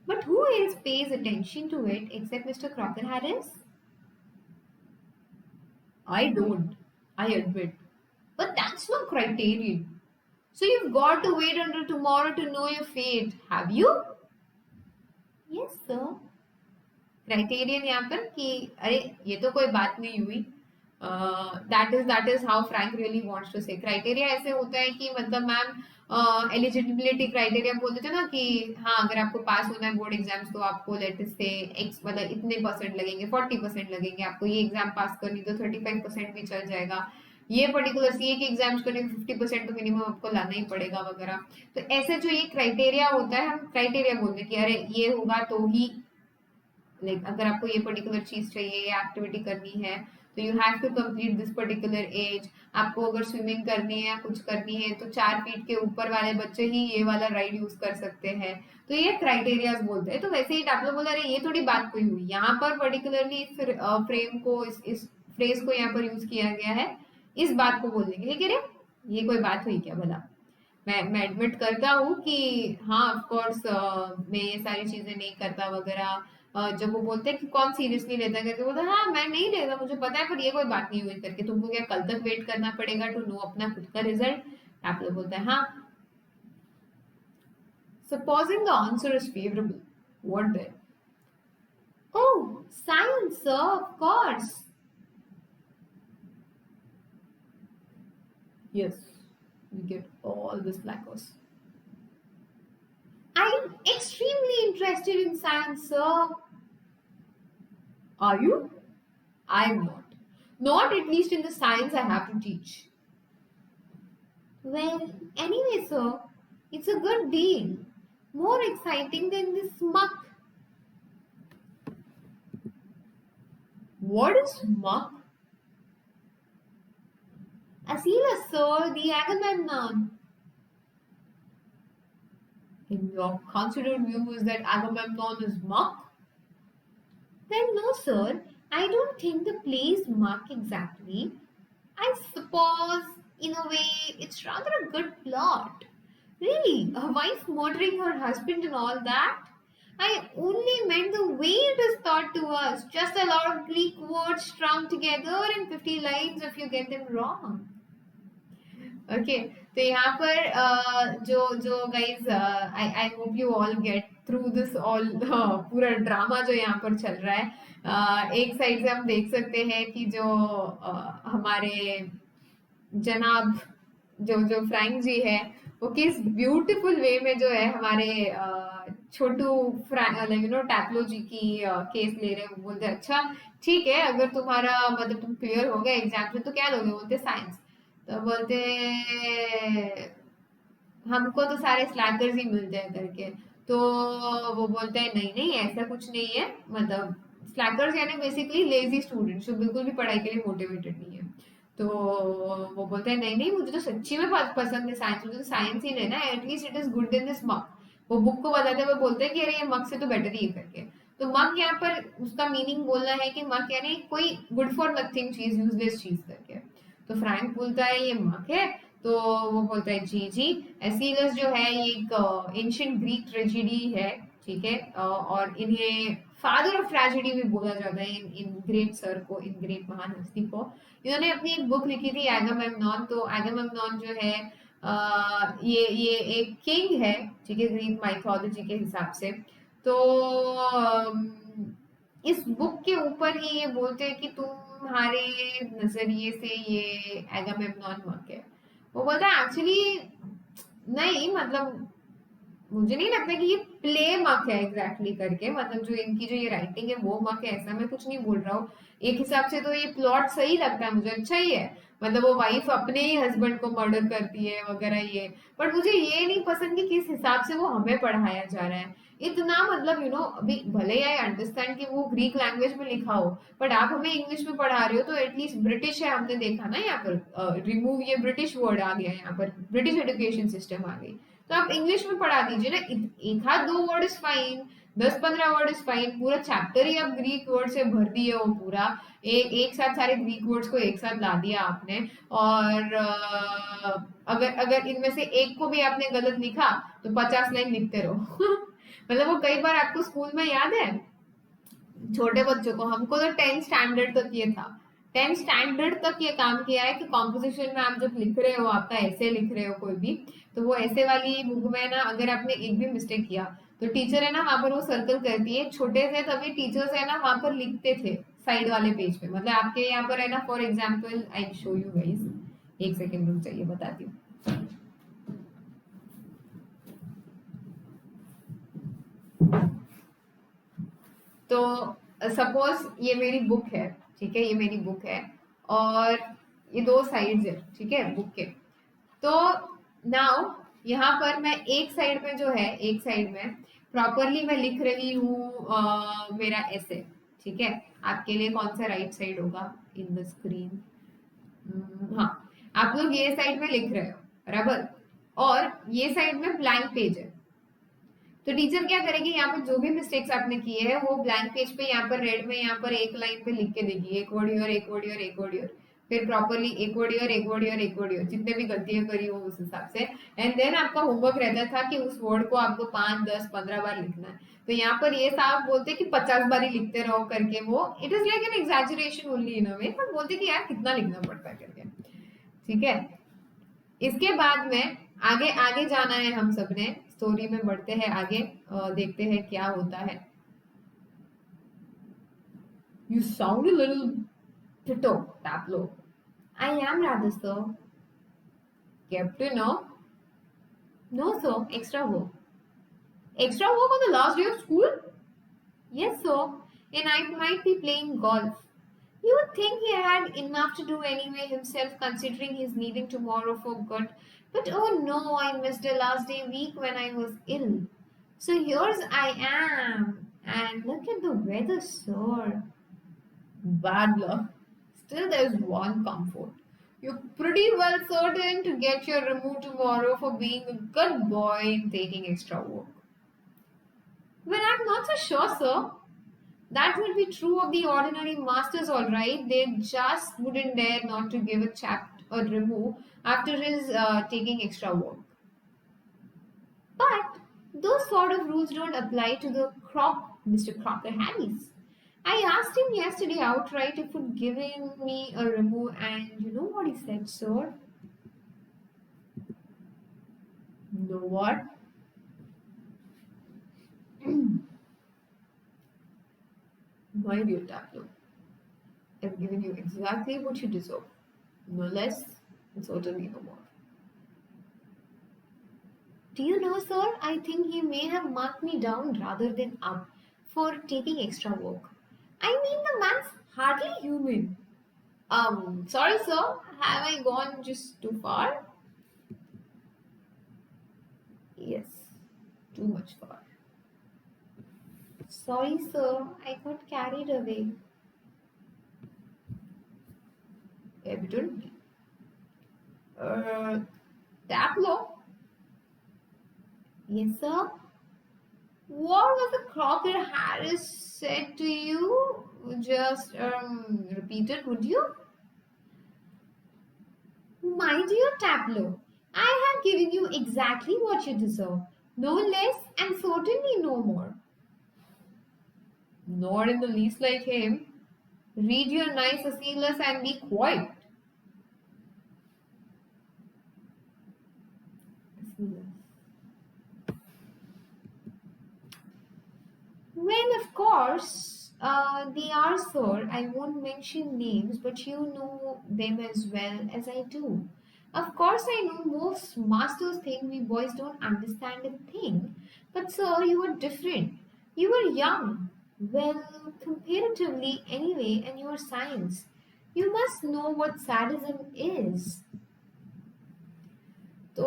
but who else pays attention to it except Mr. Crocker Harris? I don't, I admit. But that's no criterion. So you've got to wait until tomorrow to know your fate, have you? Yes, sir. Criterion यहाँ पर कि अरे ये तो कोई बात नहीं हुई. That is how Frank really wants to say. Criteria ऐसे होता है कि मतलब मैम एलिजिबिलिटी क्राइटेरिया बोल देते ना कि हाँ अगर आपको पास होना है बोर्ड एग्जाम्स तो आपको लेट से एक्स मतलब इतने परसेंट लगेंगे 40% लगेंगे. आपको ये एग्जाम पास करनी तो 35% भी चल जाएगा. ये पर्टिकुलर सीए के एग्जाम्स करने 50% तो मिनिमम आपको लाना ही पड़ेगा वगैरह. तो ऐसे जो ये क्राइटेरिया होता है हम क्राइटेरिया बोलते हैं कि अरे ये होगा तो ही लाइक अगर आपको ये पर्टिकुलर चीज चाहिए या एक्टिविटी करनी है तो you have to complete this particular age. आपको अगर स्विमिंग करनी है या कुछ करनी है तो 4 फीट के ऊपर वाले बच्चे ही ये वाला राइड यूज कर सकते हैं. तो ये क्राइटेरियाज बोलते हैं. तो वैसे ही आप लोग बोल रहे ये थोड़ी बात कोई हुई यहाँ पर पर्टिकुलरली इस फ्रेम को इस फ्रेज को यहाँ पर यूज किया गया है इस बात को बोलने के लिए कि रे ये कोई बात हुई क्या भला. मैं एडमिट करता हूँ कि हाँ ऑफ कोर्स मैं ये सारी चीजें नहीं करता वगैरह. जब वो बोलते हैं कि कौन सीरियसली लेता है करके बोलता है हाँ मैं नहीं लेता मुझे पता है पर ये कोई बात नहीं हुई करके तुमको क्या कल तक वेट करना पड़ेगा टू नो अपना खुद का रिजल्ट. आप लोग बोलते हैं हाँ. Supposing the answer is favourable what then. Oh science sir of course. Yes, we get all the slackers. I'm extremely interested in science, sir. Are you? I'm not. Not at least in the science I have to teach. Well, anyway, sir, it's a good deal. More exciting than this muck. What is muck? Aeschylus, sir, the Agamemnon. In your considered view, is that Agamemnon is muck? Well, no, sir. I don't think the play is muck exactly. I suppose, in a way, it's rather a good plot. Really, a wife murdering her husband and all that? I only meant the way it is taught to us. Just a lot of Greek words strung together in 50 lines if you get them wrong. Okay तो यहाँ पर जो जो guys I I hope you all get through this all पूरा drama जो यहाँ पर चल रहा है. एक साइड से हम देख सकते हैं कि जो हमारे जनाब जो जो फ्रैंक जी है वो किस ब्यूटीफुल वे में जो है हमारे छोटू यू नो टैप्लो जी की केस ले रहे हैं. वो बोलते अच्छा ठीक है अगर तुम्हारा मतलब तुम क्लियर हो गए एग्जाम में तो क्या लोगे. बोलते साइंस. तो बोलते हमको तो सारे स्लैकर्स ही मिलते हैं करके. तो वो बोलते हैं नहीं नहीं ऐसा कुछ नहीं है मतलब स्लैकर्स यानी बेसिकली लेजी स्टूडेंट जो बिल्कुल भी पढ़ाई के लिए मोटिवेटेड नहीं है. तो वो बोलते हैं नहीं नहीं मुझे तो सच्ची में पसंद है साइंस. मुझे तो साइंस ही लेना है at least it is good in this मक. वो बुक को बताते हुए बोलते हैं कि अरे ये मक से तो बेटर ही है करके. तो मक यहाँ पर उसका मीनिंग बोलना है कि मक यानी कोई गुड फॉर नथिंग चीज यूजलेस चीज करके. तो फ्रैंक बोलता है ये मक है. तो वो बोलता है जी जी. एस्किलस जो है ये एक एंशिएंट ग्रीक ट्रेजेडी है ठीक है. और इन्हें फादर ऑफ ट्रेजेडी भी बोला जाता है इन ग्रेट सर को इन ग्रेट महान हस्ती को. इन्होंने अपनी एक बुक लिखी थी एगामेम्नॉन. तो एगामेम्नॉन जो है ये एक किंग है ठीक है ग्रीक माइथोलॉजी के हिसाब से. तो इस बुक के ऊपर ही ये बोलते हैं कि तुम्हारे नजरिए से ये एगामेम्नॉन मक है. वो बोलता है एक्चुअली नहीं मतलब मुझे नहीं लगता कि ये प्ले मक है एग्जैक्टली करके. मतलब जो इनकी जो ये राइटिंग है वो मक है ऐसा मैं कुछ नहीं बोल रहा हूँ. एक हिसाब से तो ये प्लॉट सही लगता है मुझे अच्छा ही है. मतलब वो वाइफ अपने ही हस्बैंड को मर्डर करती है वगैरह ये. बट मुझे ये नहीं पसंद कि किस हिसाब से वो हमें पढ़ाया जा रहा है इतना. मतलब यू नो अभी भले आई अंडरस्टैंड कि वो ग्रीक लैंग्वेज में लिखा हो बट आप हमें इंग्लिश में पढ़ा रहे हो तो एटलीस्ट ब्रिटिश है हमने देखा ना यहाँ पर रिमूव ये ब्रिटिश वर्ड आ गया यहाँ पर ब्रिटिश एजुकेशन सिस्टम आ गई. तो आप इंग्लिश में पढ़ा दीजिए ना. एक हाथ दो word is fine. 10-15 word is fine, पूरा चैप्टर ही आप ग्रीक वर्ड से भर दिए हो पूरा, एक साथ सारे ग्रीक वर्ड्स को एक साथ ला दिया आपने, और अगर अगर इनमें से एक को भी आपने गलत लिखा तो 50 लाइन लिखते रहो। मतलब वो कई बार आपको स्कूल में याद है, छोटे बच्चों को, हमको तो 10 स्टैंडर्ड तक ये था, 10 स्टैंडर्ड तक ये काम किया है कि कॉम्पोजिशन में आप जब लिख रहे हो, आपका ऐसे लिख रहे हो कोई भी, तो वो ऐसे वाली बुक में ना अगर आपने एक भी मिस्टेक किया तो टीचर है ना वहां पर वो सर्कल करती है, छोटे से तभी टीचर्स है ना वहां पर लिखते थे साइड वाले पेज पे, मतलब आपके यहाँ पर है ना, for example I show you guys, एक सेकेंड रुक जाइए बताती हूँ। तो सपोज ये मेरी बुक है, ठीक है, ये मेरी बुक है और ये दो साइड्स है, ठीक है, बुक के। तो नाउ यहाँ पर मैं एक साइड में जो है, एक साइड में प्रॉपरली मैं लिख रही हूँ मेरा ऐसे, ठीक है। आपके लिए कौन सा राइट साइड होगा इन द स्क्रीन? हाँ, आप लोग ये साइड में लिख रहे हो बराबर, और ये साइड में ब्लैंक पेज है। तो टीचर क्या करेगी, यहाँ पर जो भी मिस्टेक्स आपने किए हैं वो ब्लैंक पेज पे यहाँ पर रेड में यहाँ पर एक लाइन पे लिख के देगी, एक वर्ड योर, एक वर्ड योर, एक वर्ड योर, फिर प्रॉपरली एक वर्ड योर, एक वर्ड योर, एक वर्ड योर, जितने भी गलतियां करी हो उस हिसाब से। एंड देन आपका होमवर्क रहता था कि उस वर्ड को आपको 5, 10, 15 बार लिखना है। तो यहाँ पर ये साहब बोलते कि 50 बार ही लिखते रहो करके, वो it is like an exaggeration only in a way, पर बोलते कि यार कितना लिखना पड़ता है करके, ठीक है। इसके बाद में आगे आगे जाना है हम सबने, स्टोरी में बढ़ते हैं आगे, देखते हैं क्या होता है। You sound a little Tito, Taplo. I am rather, sir. Captain, no? No, sir. Extra work. Extra work on the last day of school? Yes, sir. And I might be playing golf. You would think he had enough to do anyway himself, considering he's leaving tomorrow for good. But oh no, I missed a last day week when I was ill. So here's I am. And look at the weather, sir. Bad luck. Still, there's one comfort. You're pretty well certain to get your remove tomorrow for being a good boy and taking extra work. Well, I'm not so sure, sir. That would be true of the ordinary masters, all right. They just wouldn't dare not to give a chap a remove after his taking extra work. But those sort of rules don't apply to the Mr. Crocker Harris. I asked him yesterday outright if he'd given me a remove, and you know what he said, sir? Know what? My dear Tableau, I've given you exactly what you deserve. No less, and certainly no more. Do you know, sir? I think he may have marked me down rather than up for taking extra work. I mean, the man's hardly human. Sorry, sir. Have I gone just too far? Yes, too much far. Sorry, sir. I got carried away. Evidently. Tableau? Yes, sir. What was the Crocker Harris said to you? Just repeat it, would you? My dear Tableau, I have given you exactly what you deserve. No less and certainly no more. Not in the least like him. Read your nice Aeschylus and be quiet. Well, of course, they are, sir. I won't mention names, but you know them as well as I do. Of course, I know most masters think we boys don't understand a thing, but sir, you were different. You were young, well, comparatively anyway, and you are science. You must know what sadism is. तो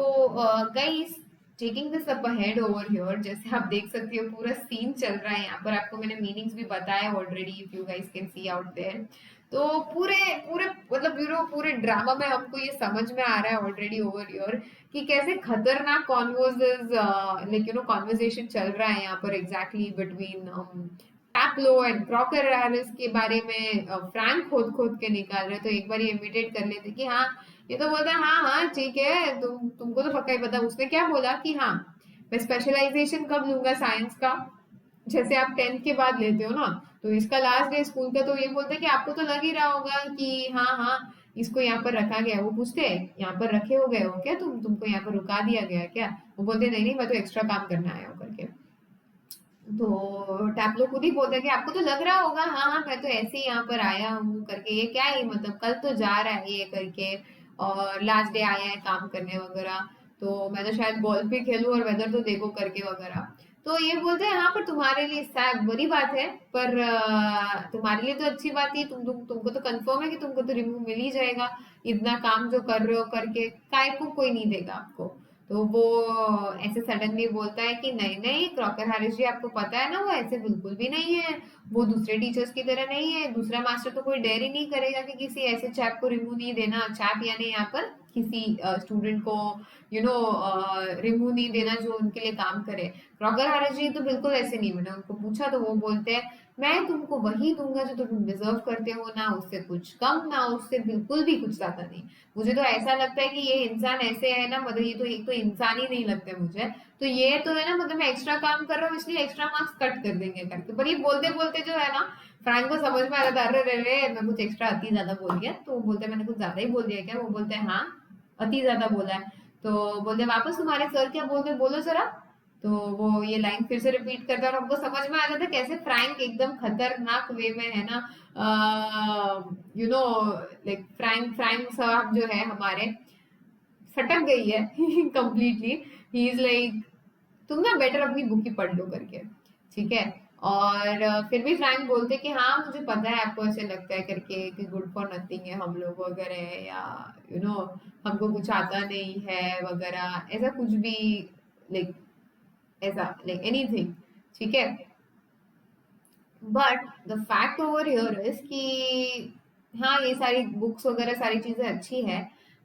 guys, taking this up ahead over here, जैसे आप देख सकते हो पूरा scene चल रहा है यहाँ पर, आपको मैंने मीनिंग्स भी बताया already, if you guys can see out there. तो पूरे पूरे मतलब पूरे ड्रामा में हमको ये समझ में आ रहा है ऑलरेडी ओवर हियर कि कैसे खतरनाक कॉन्वर्सेस लाइक कॉन्वर्सेशन चल रहा है यहाँ पर exactly between Taplow and Crocker Harris के बारे में। फ्रैंक खोद खोद के निकाल रहे, तो एक बार ये इमिटेट कर लेते कि हाँ, ये तो बोलता है हाँ हाँ ठीक है, तुमको तो पक्का ही पता। उसने क्या बोला कि हाँ, मैं स्पेशलाइजेशन कब लूंगा साइंस का, जैसे आप 10th के बाद लेते हो ना, तो इसका लास्ट डे स्कूल का, तो ये बोलते हैं कि आपको तो लग ही रहा होगा कि हाँ हाँ इसको यहाँ पर रखा गया है। वो पूछते हैं यहाँ पर रखे हो गए हो क्या, तुमको यहाँ पर रुका दिया गया है क्या? वो बोलते नहीं नहीं, मैं तो एक्स्ट्रा काम करने आया हूँ करके। तो टैपलो खुद ही बोलता है कि आपको तो लग रहा होगा हाँ हाँ, मैं तो ऐसे ही यहाँ पर आया हूँ करके, ये क्या है मतलब कल तो जा रहा है ये करके, और लास्ट डे आया है काम करने वगैरह, तो मैं तो शायद गोल्फ भी खेलूं और वेदर तो देखो करके वगैरह। तो ये बोलते हैं हाँ, पर तुम्हारे लिए शायद बुरी बात है, पर तुम्हारे लिए तो अच्छी बात है, तुमको तो कंफर्म है कि तुमको तो रिमूव मिल ही जाएगा, इतना काम जो कर रहे हो करके, काय को कोई नहीं देगा आपको। तो वो ऐसे सडनली बोलता है कि नहीं नहीं क्रॉकर हैरिस जी, आपको पता है ना वो ऐसे बिल्कुल भी नहीं है, वो दूसरे टीचर्स की तरह नहीं है, दूसरा मास्टर तो कोई डेयर ही नहीं करेगा कि किसी ऐसे चैप को रिमूव नहीं देना, चैप यानी यहाँ पर किसी स्टूडेंट को रिमूव नहीं देना जो उनके लिए काम करे। क्रॉकर हैरिस जी तो बिल्कुल ऐसे नहीं, मैंने उनको पूछा तो वो बोलते हैं मैं तुमको वही दूंगा जो तुम डिजर्व करते हो, ना उससे कुछ कम ना उससे बिल्कुल भी कुछ ज्यादा नहीं। मुझे तो ऐसा लगता है कि ये इंसान ऐसे है ना, मतलब ये तो एक तो इंसान ही नहीं लगते मुझे, तो ये तो है ना, मतलब मैं एक्स्ट्रा काम कर रहा हूँ इसलिए एक्स्ट्रा मार्क्स कट कर देंगे करके। पर ये बोलते बोलते जो है ना, फ्रैंक को समझ में आ रहा था अरे रे रे मैं कुछ एक्स्ट्रा अति ज्यादा बोल गया, तो वो बोलते मैंने कुछ ज्यादा ही बोल दिया क्या? वो बोलते हैं हाँ अति ज्यादा बोला है। तो बोलते वापस तुम्हारे सर क्या बोलते बोलो जरा। तो वो ये लाइन फिर से रिपीट करता है और हमको समझ में आ जाता है कैसे फ्रैंक एकदम खतरनाक वे में है ना, you know like Frank Frank साहब जो है हमारे, फटक गई है कंप्लीटली। ही इज लाइक तुम ना बेटर अपनी बुक ही पढ़ लो करके, ठीक है। और फिर भी फ्रैंक बोलते कि हाँ मुझे पता है आपको ऐसे लगता है करके कि गुड फॉर नथिंग है हम लोग वगैरह, या हमको कुछ आता नहीं है वगैरह, ऐसा कुछ भी, लाइक ऐसा लाइक एनीथिंग, ठीक है। But the fact over here is कि हाँ ये सारी बुक्स वगैरह सारी चीजें अच्छी है,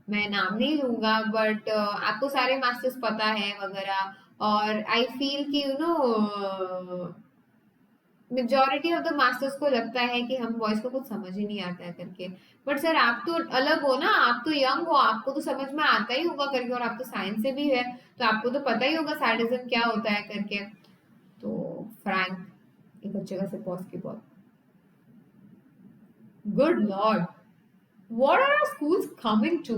मैं नाम नहीं लूंगा, बट आपको सारे मास्टर्स पता है वगैरह, और आई फील कि मेजोरिटी ऑफ द मास्टर्स को लगता है कि हम बॉयज को कुछ समझ ही नहीं आता है करके। बट सर आप तो अलग हो ना, आप तो यंग हो, आपको तो समझ में आता ही होगा करके, और आप तो साइंस से भी है, तो आपको तो पता ही होगा सैडिज्म क्या होता है करके। तो फ्रैंक एक अच्छे खासे पॉज के बाद, good Lord what are our schools coming to?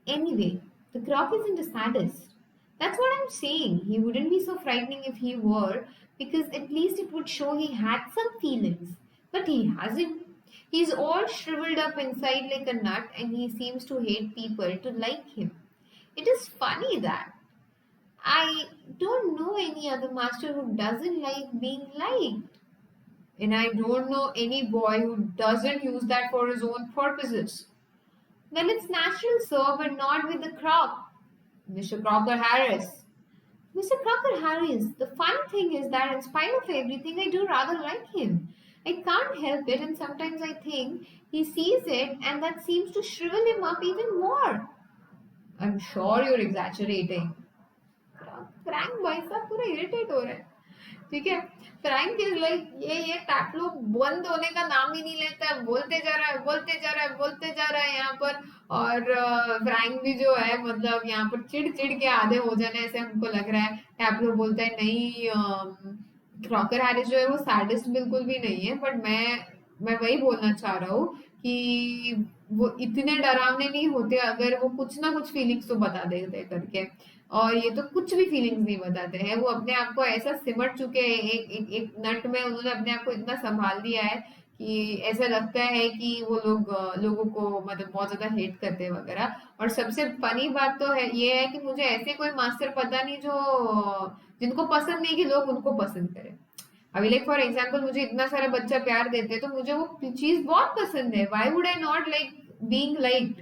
Anyway, the Croc isn't a sadist. That's what I'm saying. He wouldn't be so frightening if he were, because at least it would show he had some feelings. But he hasn't. He's all shriveled up inside like a nut, and he seems to hate people to like him. It is funny that I don't know any other master who doesn't like being liked. And I don't know any boy who doesn't use that for his own purposes. Well, it's natural, sir, but not with the Croc. Mr. Crocker Harris. Mr. Crocker Harris, the funny thing is that in spite of everything, I do rather like him. I can't help it, and sometimes I think he sees it, and that seems to shrivel him up even more. I'm sure you're exaggerating. Frank भाई साहब पूरा irritate हो रहा है, ठीक है। Frank is like ये टैकलो बंद होने का नाम ही नहीं लेता है, बोलते जा रहा है बोलते जा रहा है बोलते जा रहा है यहाँ पर। और फ्रैंक भी जो है मतलब यहाँ पर चिड़ चिड़ के आधे हो जाने ऐसे हमको लग रहा है। टैकलो बोलता है नहीं, क्रॉकर हैरिस जो है वो सैडिस्ट बिल्कुल भी नहीं है, बट मैं वही बोलना चाह रहा हूँ कि वो इतने डरावने नहीं होते अगर वो कुछ ना कुछ फीलिंग्स तो बता देते करके, और ये तो कुछ भी फीलिंग्स नहीं बताते हैं। वो अपने आप को ऐसा सिमट चुके हैं एक नट में, उन्होंने अपने आप को इतना संभाल दिया है कि ऐसा लगता है कि वो लोगों को मतलब बहुत ज्यादा हेट करते हैं वगैरह। और सबसे फनी बात तो है ये है कि मुझे ऐसे कोई मास्टर पता नहीं जो जिनको पसंद नहीं कि लोग उनको पसंद करें। अभी लाइक फॉर एग्जाम्पल मुझे इतना सारा बच्चा प्यार देते हैं तो मुझे वो चीज बहुत पसंद है, why would I not like being liked,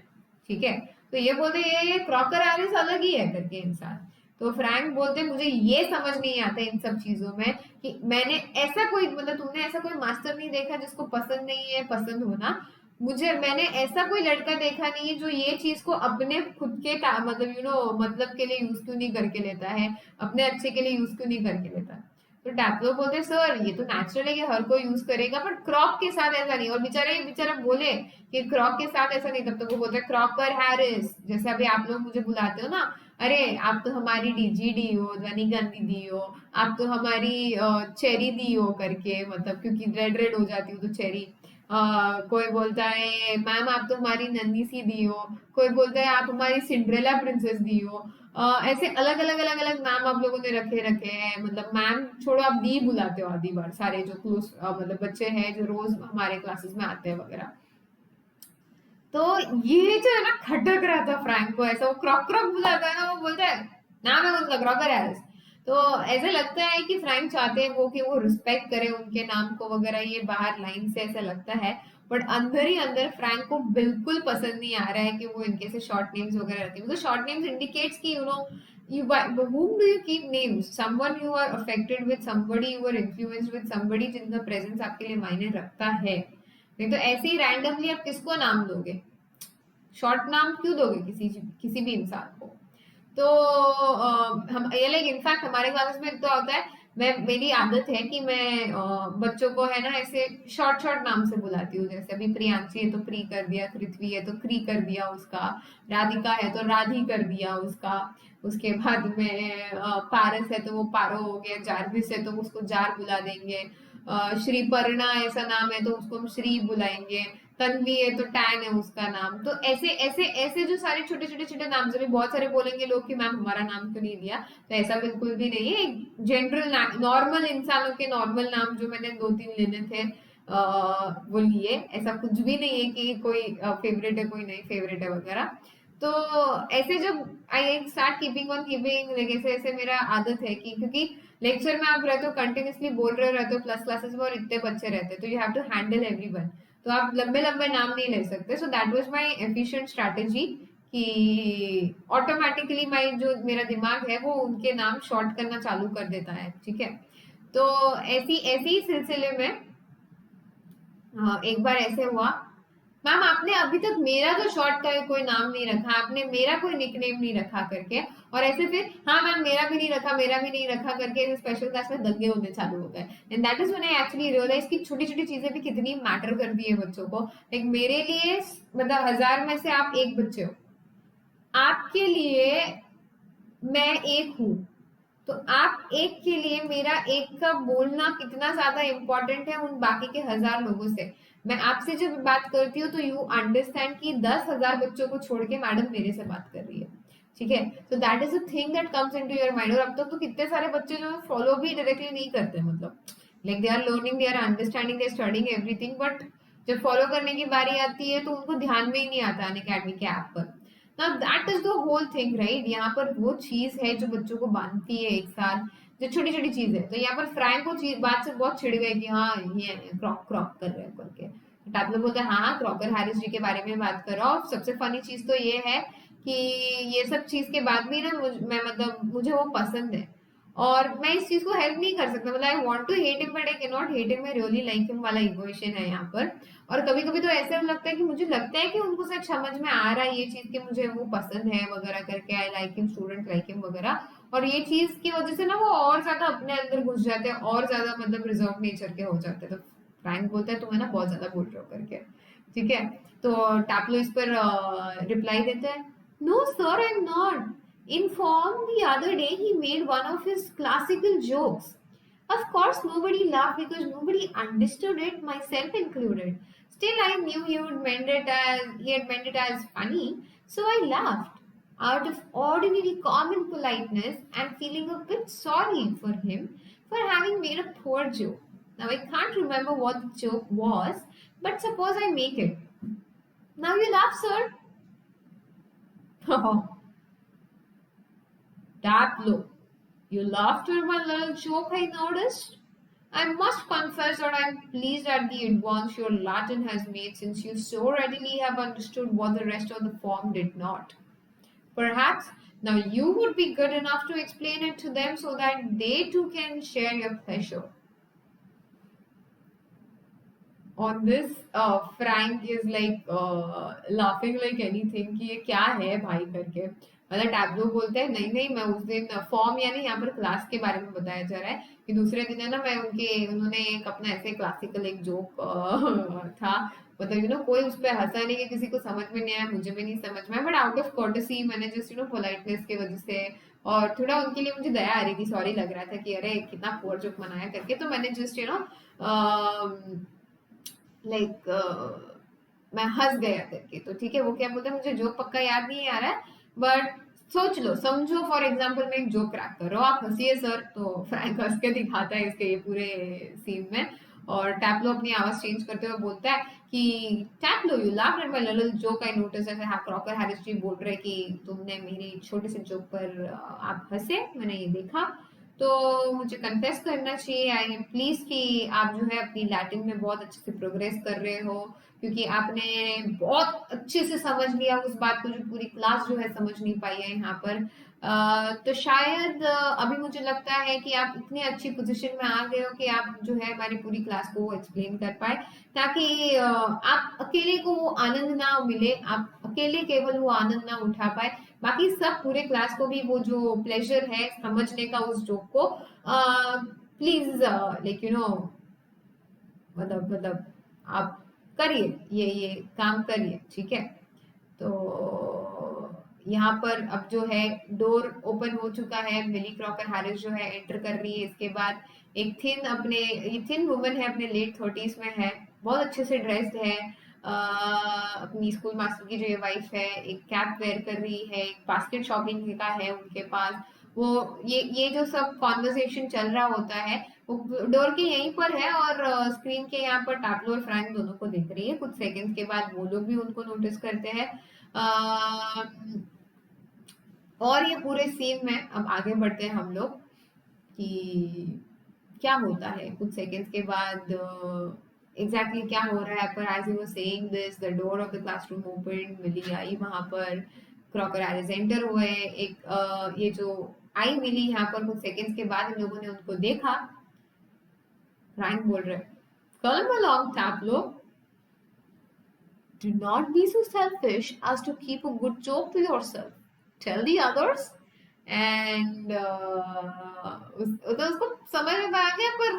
ठीक है। तो ये बोलते ये क्रॉकर हैरिस अलग ही है करके इंसान। तो फ्रैंक बोलते मुझे ये समझ नहीं आता इन सब चीजों में कि मैंने ऐसा कोई मतलब तुमने ऐसा कोई मास्टर नहीं देखा जिसको पसंद नहीं है पसंद होना। मैंने ऐसा कोई लड़का देखा नहीं है जो ये चीज को अपने खुद के मतलब मतलब के लिए यूज क्यों नहीं करके लेता है, अपने अच्छे के लिए यूज क्यों नहीं करके लेता। तो टैपलो बोलते सर ये तो नेचुरल है कि हर कोई यूज करेगा पर क्रॉक के साथ ऐसा नहीं। और बेचारा बोले कि क्रॉक के साथ ऐसा नहीं, तब तक वो बोलते हैं क्रॉकर हैरिस। जैसे अभी आप लोग मुझे बुलाते हो ना, अरे आप तो हमारी डीजीडी हो, ध्वनि गांधी दी हो, आप तो हमारी चेरी दी हो करके, मतलब क्योंकि रेड रेड हो जाती हो तो चेरी। कोई बोलता है मैम आप तो हमारी नन्ही सी दी हो, कोई बोलता है आप हमारी सिंड्रेला प्रिंसेस दी हो। ऐसे अलग अलग अलग अलग नाम आप लोगों ने रखे रखे हैं। मतलब मैम छोड़ो, आप दी बुलाते हो आधी बार सारे जो क्लोज मतलब बच्चे हैं जो रोज हमारे क्लासेस में आते हैं वगैरह। तो ये जो है ना खटक रहा था फ्रैंक को, ऐसा वो क्रॉक क्रॉक बुलाता है ना, वो बोलता है नाम है उनका क्रॉकर हैरिस। तो ऐसा लगता है कि फ्रैंक चाहते हैं वो कि वो रिस्पेक्ट करे उनके नाम को वगैरह, ये बाहर लाइन से ऐसा लगता है। बट अंदर ही अंदर फ्रैंक को बिल्कुल पसंद नहीं आ रहा है कि वो इनके से शॉर्ट नेम्स वगैरह रखते हैं। मतलब शॉर्ट नेम्स इंडिकेट्स कि you whom do you keep names, someone you are affected with, somebody you are influenced with, somebody जिनका प्रेजेंस आपके लिए मायने रखता है। नहीं तो ऐसे ही रैंडमली आप किसको नाम दोगे, शॉर्ट नाम क्यों दोगे किसी भी इंसान को। तो हम ये लाइक इनफैक्ट हमारे क्लासेस में तो होता है, मेरी आदत है कि मैं बच्चों को है ना ऐसे शॉर्ट शॉर्ट नाम से बुलाती हूँ। जैसे अभी प्रियांशी है तो प्री कर दिया, पृथ्वी है तो क्री कर दिया उसका, राधिका है तो राधी कर दिया उसका। उसके बाद में पारस है तो वो पारो हो गया, जारविस है तो उसको जार बुला देंगे, श्री पर्णा ऐसा नाम है तो उसको हम श्री बुलाएंगे, तन्वी है तो टैन है उसका नाम। तो ऐसे ऐसे ऐसे जो सारे छोटे छोटे छोटे नाम, जब बहुत सारे बोलेंगे लोग कि मैम हमारा नाम क्यों नहीं दिया, तो ऐसा बिल्कुल भी नहीं है। जनरल नॉर्मल इंसानों के नॉर्मल नाम जो मैंने 2-3 लेने थे वो लिए। ऐसा कुछ भी नहीं है कि कोई फेवरेट है कोई नहीं फेवरेट है वगैरह। तो ऐसे जब I start keeping on keeping, ऐसे ऐसे मेरा आदत है कि क्योंकि लेक्चर में आप रहते हो कंटिन्यूसली बोल रहे रहते हो प्लस क्लासेस में और इतने बच्चे रहते हैं तो you have to handle everyone. तो आप लंबे लंबे नाम नहीं ले सकते। So that was my efficient strategy कि ऑटोमेटिकली माय जो मेरा दिमाग है वो उनके नाम शॉर्ट करना चालू कर देता है। ठीक है। तो ऐसी ऐसी ही सिलसिले में एक बार ऐसे हुआ, मैम आपने अभी तक मेरा तो शॉर्ट का कोई नाम नहीं रखा, आपने मेरा कोई निकनेम नहीं रखा करके। और ऐसे फिर हाँ मैम मेरा भी नहीं रखा मेरा भी नहीं रखा करके स्पेशल क्लास में दंगे होने चालू हो गए। And that is when I actually realise कि छोटी छोटी चीजें भी कितनी मैटर करती है बच्चों को। लाइक मेरे लिए मतलब 1000 में से आप एक बच्चे हो, आपके लिए मैं एक हूँ, तो आप एक के लिए मेरा एक का बोलना कितना ज्यादा इंपॉर्टेंट है उन बाकी के 1000 लोगों से। मैं आपसे जब बात करती हूँ तो यू अंडरस्टैंड कि 10,000 बच्चों को छोड़ के मैडम मेरे से बात कर रही है। ठीक है। तो that is a thing that comes into your mind. और अब तक तो कितने सारे बच्चे जो फॉलो भी डायरेक्टली नहीं करते, मतलब like they are learning, they are understanding, they are studying everything, but जब फॉलो करने की बारी आती है तो उनको ध्यान में ही नहीं आता अनअकैडमी के ऐप पर। Now that is the whole thing, right? यहाँ पर वो चीज है जो बच्चों को बांधती है एक साथ, जो छोटी छोटी चीज है। तो यहाँ पर फ्रैंक को बात से बहुत छिड़ गए कि हाँ ये क्रॉक क्रॉक कर रहे हैं करके। टापलो बोलते हैं हाँ क्रॉकर हैरिस जी के बारे में बात कर रहा हूँ। सबसे फनी चीज तो ये है कि ये सब चीज के बाद भी ना मैं मतलब मुझे वो पसंद है और मैं इस चीज को हेल्प नहीं कर सकता। मतलब I want to hate him but I can not hate him, I really like him वाला इक्वेशन है यहाँ पर। और कभी कभी तो ऐसा लगता है कि मुझे लगता है कि उनको शायद समझ में आ रहा है ये चीज कि मुझे वो पसंद है वगैरह करके, I like him, student like him वगैरह। और ये चीज की वजह से ना वो और ज्यादा अपने अंदर घुस जाते हैं और ज्यादा मतलब रिजर्व नेचर के हो जाते हैं। तो फ्रैंक बोलता है तुम्हें ना बहुत ज्यादा बोल रहे हो करके। ठीक है। तो टैपलो इस पर रिप्लाई देते हैं, no sir I am not. In form, the other day he made one of his classical jokes. Of course, nobody laughed because nobody understood it, myself included. Still, I knew he had meant it as funny, so I laughed. Out of ordinary common politeness and feeling a bit sorry for him for having made a poor joke. Now, I can't remember what the joke was, but suppose I make it. Now you laugh, sir. That look. You laughed at my little joke, I noticed. I must confess that I am pleased at the advance your Latin has made, since you so readily have understood what the rest of the form did not. Perhaps now you would be good enough to explain it to them so that they too can share your pleasure. On this, Frank is like laughing like anything कि ये क्या है भाई करके, मतलब tableau बोलते हैं नहीं नहीं, मैं उस दिन फॉर्म यानी यहाँ पर क्लास के बारे में बताया जा रहा है कि दूसरे दिन है ना, मैं उन्होंने एक अपना ऐसे क्लासिकल एक जोक था, मतलब कोई उस पर हंसा नहीं, कि किसी को समझ में नहीं आया, मुझे भी नहीं समझ में आया, बट आउट ऑफ कॉर्टसी मैंने जस्ट पोलाइटनेस की वजह से, और थोड़ा उनके लिए मुझे दया आ रही थी, सॉरी लग रहा था कि अरे कितना पुअर जोक मनाया करके, तो मैंने जस्ट लाइक मैं हंस गया करके, तो ठीक है, वो क्या बोलते हैं मुझे जोक पक्का याद नहीं आ रहा है, बट सोच लो, समझो फॉर एग्जांपल मैं एक जोक क्रैक कर रहा हूँ, आप हंसिए सर, तो फ्रैंक हंस के दिखाता है इसके ये पूरे सीन में, और टैप्लो अपनी आवाज चेंज करते हुए बोलता है कि Taplow you laughed at my little joke, I notice, ऐसे क्रॉकर हैरिस जी बोल रहे कि तुमने मेरी छोटे से जोक पर आप हंसे, मैंने ये देखा, तो मुझे कन्फेस करना चाहिए, आई एम प्लीज कि आप जो है अपनी लैटिन में बहुत अच्छे से प्रोग्रेस कर रहे हो, क्योंकि आपने बहुत अच्छे से समझ लिया उस बात को जो पूरी क्लास जो है समझ नहीं पाई है यहाँ पर। तो शायद अभी मुझे लगता है कि आप इतनी अच्छी पोजीशन में आ गए हो कि आप जो है हमारी पूरी क्लास को एक्सप्लेन कर पाए, ताकि आप अकेले को वो आनंद ना मिले, आप अकेले केवल वो आनंद ना उठा पाए, बाकी सब पूरे क्लास को भी वो जो प्लेजर है समझने का उस जोक को, प्लीज लाइक मतलब आप करिए, ये काम करिए, ठीक है। तो यहाँ पर अब जो है डोर ओपन हो चुका है, मिली क्रॉकर हैरिस जो है एंटर कर रही है, इसके बाद एक ये थिन वुमन है, अपने लेट थर्टीज में है, बहुत अच्छे से ड्रेस्ड है, अपनी स्कूल मास्टर की जो ये वाइफ है, एक कैप वेयर कर रही है, एक बास्केट शॉपिंग का है उनके पास, वो ये जो सब कॉन्वर्सेशन चल रहा होता है वो डोर के यहीं पर है, और स्क्रीन के यहाँ पर टैप्लो और फ्रैंक दोनों को दिख रही है, कुछ सेकंड्स के बाद वो लोग भी उनको नोटिस करते हैं। और ये पूरे सीन में अब आगे बढ़ते हैं हम लोग कि क्या होता है कुछ सेकंड्स के बाद, एग्जैक्टली क्या हो रहा है, पर as you were saying this the door of the classroom open, Millie आई वहां पर, क्रॉकर एरिस एंटर हुए, एक ये जो आई मिली यहाँ पर, कुछ सेकंड्स के बाद इन लोगों ने उनको देखा, फ्रैंक बोल रहे कम along टैप्लो, do not be so selfish as to keep a good joke to yourself. Tell the others. And तो उसको समझ में आ गया, पर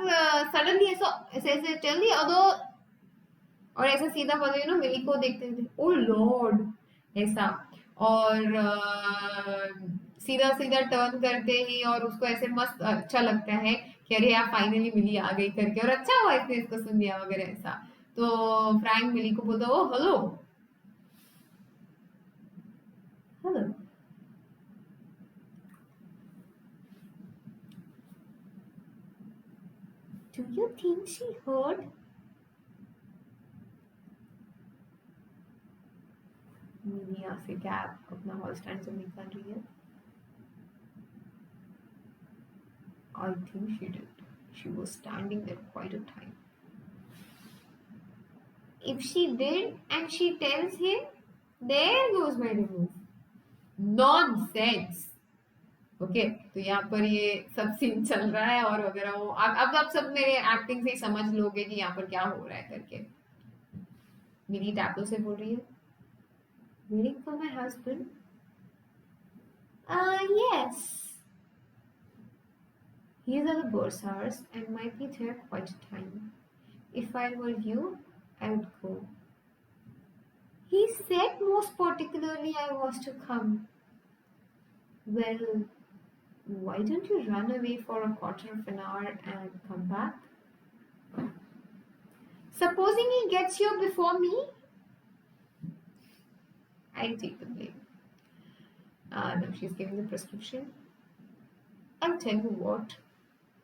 सडनली ऐसा ऐसे ऐसे टेल दी अदर, और ऐसे सीधा बोले मिली को देखते थे, ओ लॉर्ड ऐसा, और सीधा सीधा टर्न करते ही, और उसको ऐसे मस्त अच्छा लगता है कि अरे यार फाइनली मिली आ गई करके, और अच्छा हुआ इसने इसको सुन लिया वगैरह ऐसा, तो फ्रैंक मिली को बोलता oh hello hello, do you think she heard? Millie यहाँ से कैब अपना हॉल स्टैंड से निकाल रही है, I think she did. She was standing there quite a time. If she did and she tells him, there goes my remove. Nonsense. Okay, तो यहाँ पर ये सब सीन चल रहा है और वगैरह, वो अब आप सब मेरे एक्टिंग से ही समझ लोगे कि यहाँ पर क्या हो रहा है करके। मिली टैप्लो से बोल रही है, waiting for my husband? Yes. He is at the Bursars and might be there quite a time. If I were you, I would go. He said most particularly I was to come. Well, why don't you run away for a quarter of an hour and come back? Supposing he gets here before me? I take the blame. Now she's giving the prescription. I'll tell you what,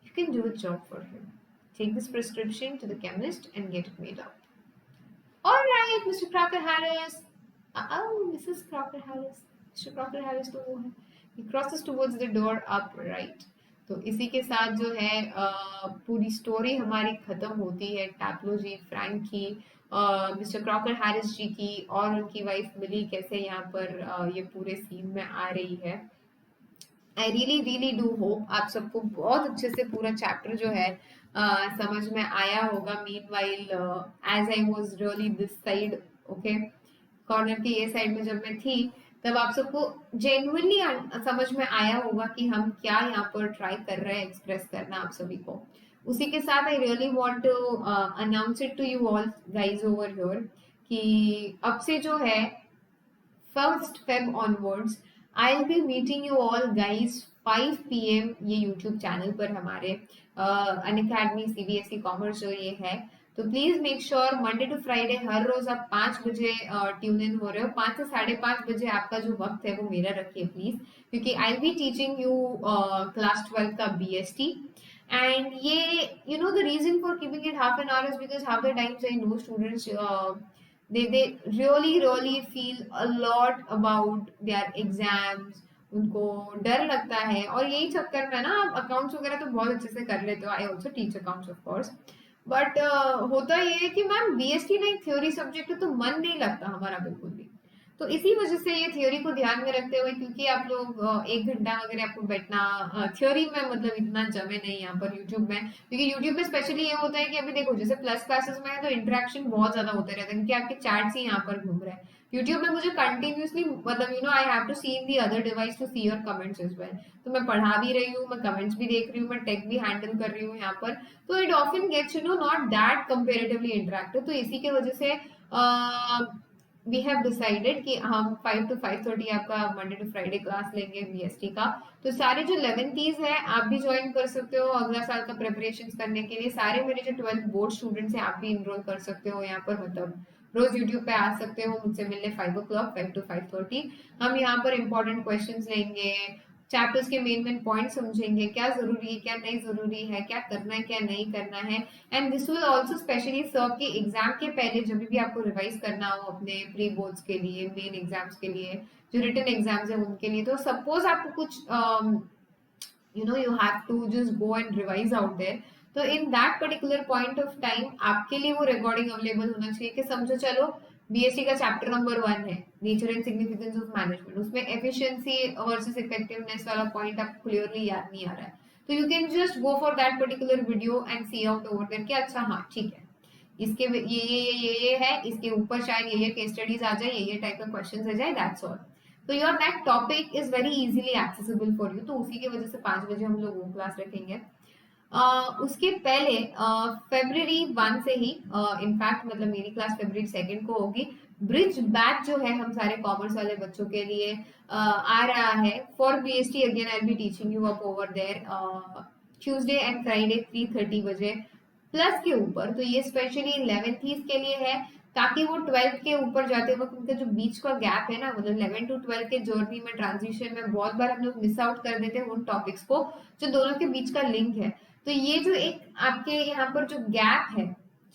you can do a job for him. Take this prescription to the chemist and get it made up. All right, Mr. Crocker Harris. Oh, Mrs. Crocker Harris. Mr. Crocker Harris तो वो है. He crosses towards the door upright. तो इसी के साथ जो है पूरी स्टोरी हमारी खत्म होती है टैप्लोजी, फ्रैंक की, मिस्टर क्रॉकर हैरिस जी की और उनकी वाइफ मिली कैसे यहाँ पर ये पूरे सीन में आ रही है। I really really do hope आप सबको बहुत अच्छे से पूरा चैप्टर जो है समझ में आया होगा। Meanwhile as I was really this side, okay, corner की ये साइड में जब मैं थी, तब आप सबको जेन्युइनली समझ में आया होगा कि हम क्या यहाँ पर ट्राई कर रहे हैं एक्सप्रेस करना आप सभी को। उसी के साथ I really want to announce it to you all guys over here कि अब से जो है 1st Feb onwards, I'll be meeting you all guys 5 p.m. ये YouTube चैनल पर हमारे अनअकैडमी CBSE कॉमर्स जो ये है। तो please make sure Monday to Friday हर रोज आप 5 बजे ट्यून इन हो रहे हो। 5 से 5:30 बजे आपका जो वक्त है वो मेरा रखिए प्लीज, क्योंकि आई will B teaching you class 12 का BST। And ये, you know, the reason for keeping it half an hour is because half the times I know students they really feel a lot about their exams, उनको डर लगता है और यही चक्कर में ना आप अकाउंट्स वगैरह तो बहुत अच्छे से कर लेते हो। I also teach accounts of course, but होता ये है कि मैम BST नहीं थ्योरी सब्जेक्ट है तो मन नहीं लगता हमारा बिल्कुल भी। तो इसी वजह से ये थ्योरी को ध्यान में रखते हुए, क्योंकि आप लोग 1 घंटा वगैरह आपको बैठना थ्योरी में मतलब इतना जमे नहीं यहाँ पर यूट्यूब में, क्योंकि यूट्यूब में स्पेशली ये होता है कि अभी देखो जैसे प्लस क्लासेस में है तो इंटरेक्शन बहुत ज्यादा होते रहता है क्योंकि आपके चैट्स ही यहाँ पर घूम रहे हैं। यूट्यूब में मुझे कंटिन्यूसली मतलब I have to see in the other device to see your comments as well. तो मैं पढ़ा भी रही हूँ, मैं कमेंट्स भी देख रही हूँ, मैं टेक भी हैंडल कर रही हूँ यहाँ पर, तो it often gets not that comparatively interactive. तो इसी की वजह से वी हैव डिसाइडेड कि हम 5 to 5:30 आपका मंडे टू फ्राइडे क्लास लेंगे BST का। तो सारे जो 11th है आप भी ज्वाइन कर सकते हो अगला साल का प्रिपरेशन करने के लिए। सारे मेरे जो 12th बोर्ड स्टूडेंट्स हैं आप भी इनरोल कर सकते हो यहाँ पर, मतलब रोज यूट्यूब पे आ सकते हो मुझसे मिलने 5 o'clock 5 to 5:30। हम यहाँ पर इंपॉर्टेंट क्वेश्चंस लेंगे, चैप्टर्स के मेन पॉइंट समझेंगे, क्या जरूरी है क्या नहीं जरूरी है, क्या करना है क्या नहीं करना है। And this will also specially serve के एग्जाम के पहले जब भी आपको रिवाइज करना हो अपने प्री बोर्ड्स के लिए, मेन एग्जाम्स के लिए, जो रिटन एग्जाम्स है उनके लिए। तो सपोज आपको कुछ you have to just go and revise out there, तो in that particular point of time आपके लिए वो रिकॉर्डिंग अवेलेबल होना चाहिए कि समझो चलो BST का चैप्टर नंबर 1 है nature and significance of management, उसमें एफिशिएंसी वर्सेस इफेक्टिवनेस वाला पॉइंट आपको क्लियरली याद नहीं आ रहा है, तो you can just go for that particular video and see out over there कि अच्छा हाँ ठीक है इसके ये है, इसके ऊपर शायद ये केस स्टडीज आ जाए, ये टाइप का क्वेश्चंस आ जाए, दैट्स ऑल। तो your that topic is very easily accessible for you. तो उसी की वजह से 5 बजे हम लोग वो क्लास रखेंगे। उसके पहले February 1 से ही इनफैक्ट मतलब मेरी क्लास February 2 को होगी। ब्रिज बैच जो है हम सारे कॉमर्स वाले बच्चों के लिए आ रहा है for BST। Again I be teaching you up over there Tuesday and Friday 3:30 बजे प्लस के ऊपर। तो ये स्पेशली 11th के लिए है ताकि वो 12th के ऊपर जाते वक्त उनका जो बीच का गैप है ना, मतलब 11 to 12 के जर्नी में ट्रांजिशन में बहुत बार हम लोग मिस आउट कर देते हैं उन टॉपिक्स को जो दोनों के बीच का लिंक है। तो ये जो एक आपके यहाँ पर जो गैप है,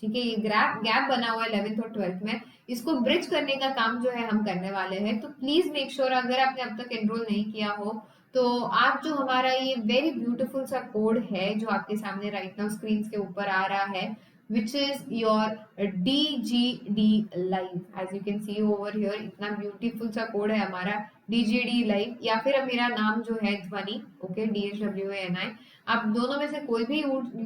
ठीक है, ये गैप बना हुआ है 11th और 12th में, इसको ब्रिज करने का काम जो है हम करने वाले हैं। तो प्लीज मेक श्योर अगर आपने अब तक एनरोल नहीं किया हो तो आप जो हमारा ये वेरी ब्यूटीफुल सा कोड है जो आपके सामने राइट नाउ स्क्रीन के ऊपर आ रहा है, which is your DGD live, as you can see over here, इतना ब्यूटीफुल सा कोड है हमारा DGD live, या फिर अब मेरा नाम जो है ध्वनि, ओके, DHWANI। आप दोनों में से कोई भी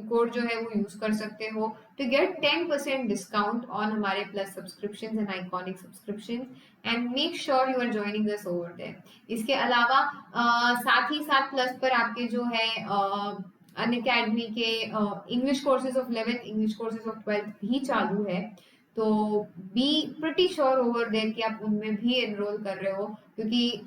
कोड जो है वो यूज कर सकते हो टू गेट 10% डिस्काउंट ऑन हमारे plus subscription and iconic subscription, and make sure you are joining us over there. इसके अलावा साथ ही साथ प्लस पर आपके जो है अनअकैडमी के English courses of 11th, English courses of 12th भी चालू है। तो be pretty sure over there कि आप उनमें भी एनरोल कर रहे हो, क्योंकि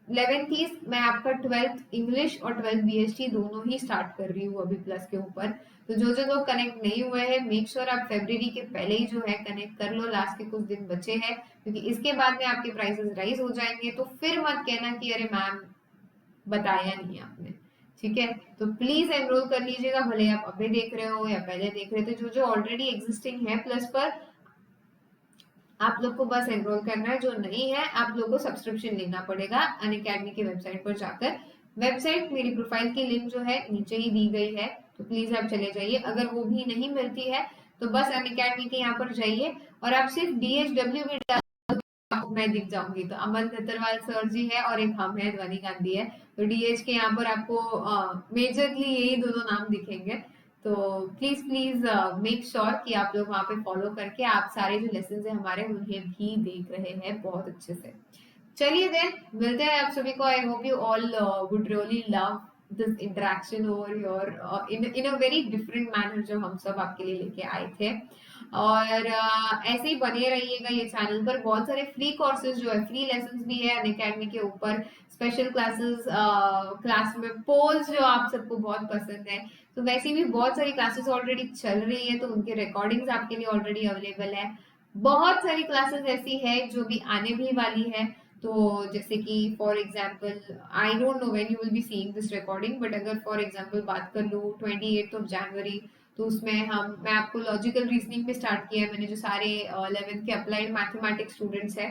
11th मैं आपका 12th इंग्लिश और 12th BST दोनों ही स्टार्ट कर रही हूँ अभी प्लस के ऊपर। तो जो जो लोग कनेक्ट नहीं हुए हैं मेक श्योर आप फरवरी के पहले ही जो है कनेक्ट कर लो, लास्ट के कुछ दिन बचे हैं, क्योंकि इसके बाद में आपके प्राइसेस राइज हो जाएंगे। तो फिर मत कहना कि अरे मैम बताया नहीं आपने, ठीक है। तो प्लीज एनरोल कर लीजिएगा, भले आप अभी देख रहे हो या पहले देख रहे थे। जो जो ऑलरेडी एग्जिस्टिंग है प्लस पर आप लोग को बस एनरोल करना है, जो नहीं है आप लोग को सब्सक्रिप्शन लेना पड़ेगा अनअकैडमी की वेबसाइट पर जाकर वेबसाइट मेरी प्रोफाइल की लिंक जो है नीचे ही दी गई है, तो प्लीज आप चले जाइए। अगर वो भी नहीं मिलती है तो बस अनअकैडमी के यहाँ पर जाइए और आप सिर्फ DHW भी डाल, मैं दिख जाऊंगी। तो अमन खतरवाल सर जी है और एक हम है, ध्वनि गांधी है। तो DH के यहाँ पर आपको मेजरली यही दोनों नाम दिखेंगे। तो प्लीज प्लीज मेक श्योर कि आप लोग वहाँ पे फॉलो करके आप सारे जो लेसन है हमारे उन्हें भी देख रहे हैं बहुत अच्छे से। चलिए देन मिलते हैं आप सभी को। I hope you all would really love this interaction over your in a very different manner जो हम सब आपके लिए लेके आए थे। और ऐसे ही बने रहिएगा ये चैनल पर। बहुत सारे फ्री कोर्सेज जो है, फ्री लेसन्स भी है अनअकैडमी के ऊपर, स्पेशल क्लासेस, क्लास में पोल्स जो आप सबको बहुत पसंद है, तो वैसे भी बहुत सारी क्लासेस ऑलरेडी चल रही है, तो उनके रिकॉर्डिंग्स आपके लिए ऑलरेडी अवेलेबल है। बहुत सारी क्लासेस ऐसी है जो भी आने भी वाली है। तो जैसे कि for example, I don't know when you will be seeing this recording, but अगर फॉर एग्जाम्पल बात कर लूँ 28 जनवरी, तो उसमें मैं आपको लॉजिकल रीजनिंग पे स्टार्ट किया है मैंने, जो सारे 11th के अप्लाइड मैथमेटिक्स स्टूडेंट्स है,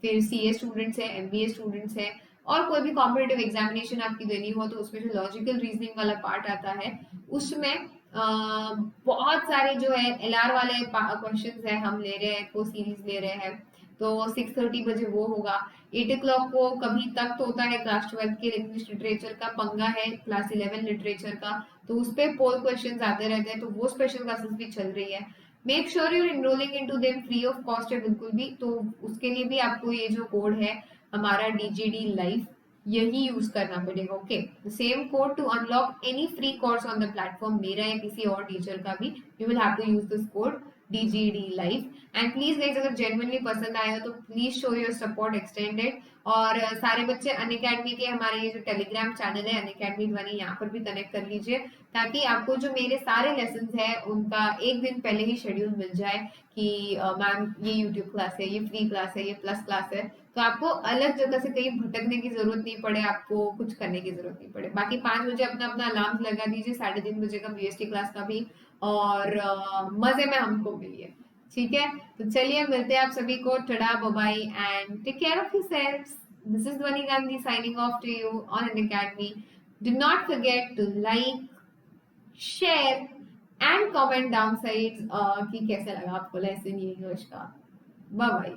फिर CA स्टूडेंट्स है, MBA स्टूडेंट्स है, और कोई भी कॉम्पिटेटिव एग्जामिनेशन आपकी देनी हो तो उसमें जो लॉजिकल रीजनिंग वाला पार्ट आता है उसमें बहुत सारे जो है LR वाले क्वेश्चंस है हम ले रहे हैं, को सीरीज ले रहे हैं। तो 6:30 बजे वो होगा। 8 o'clock को कभी तख्त होता है क्लास 12 के इंग्लिश लिटरेचर का, पंगा है क्लास 11 लिटरेचर का, तो उस पे पोल क्वेश्चंस आते रहते हैं, तो वो स्पेशल क्लासेस भी चल रही है। Make sure you enrolling into them, free of cost है बिल्कुल भी। तो उसके लिए भी आपको ये जो कोड है हमारा DGD लाइव, यही यूज करना पड़ेगा। Okay, same code to unlock any free course on the platform, मेरा या किसी और टीचर का भी, you will have to use this code DGD live. And please guys, अगर जेन्युइनली पसंद आया तो please show your support extended. और सारे बच्चे अनअकैडमी के हमारे ये जो टेलीग्राम चैनल है अनअकैडमी ध्वनि, यहाँ पर भी कनेक्ट कर लीजिए, ताकि आपको जो मेरे सारे लेसन है उनका एक दिन पहले ही शेड्यूल मिल जाए कि मैम ये यूट्यूब क्लास है, ये फ्री क्लास है, ये प्लस क्लास है। तो आपको अलग जगह से कहीं भटकने की जरूरत नहीं पड़े, आपको कुछ करने की जरूरत नहीं पड़े। बाकी 5 बजे अपना अपना अलार्म लगा दीजिए, 3:30 बजे का BST क्लास का भी, और मजे में हमको मिलिए। ठीक है, तो चलिए मिलते हैं आप सभी को। Tada bye and take care of yourselves. This is Dhwani Gandhi signing off to you on Unacademy. Do not forget to like, share and comment down side कि कैसा लगा आपको लेसन ये इंग्लिश का। Bye bye.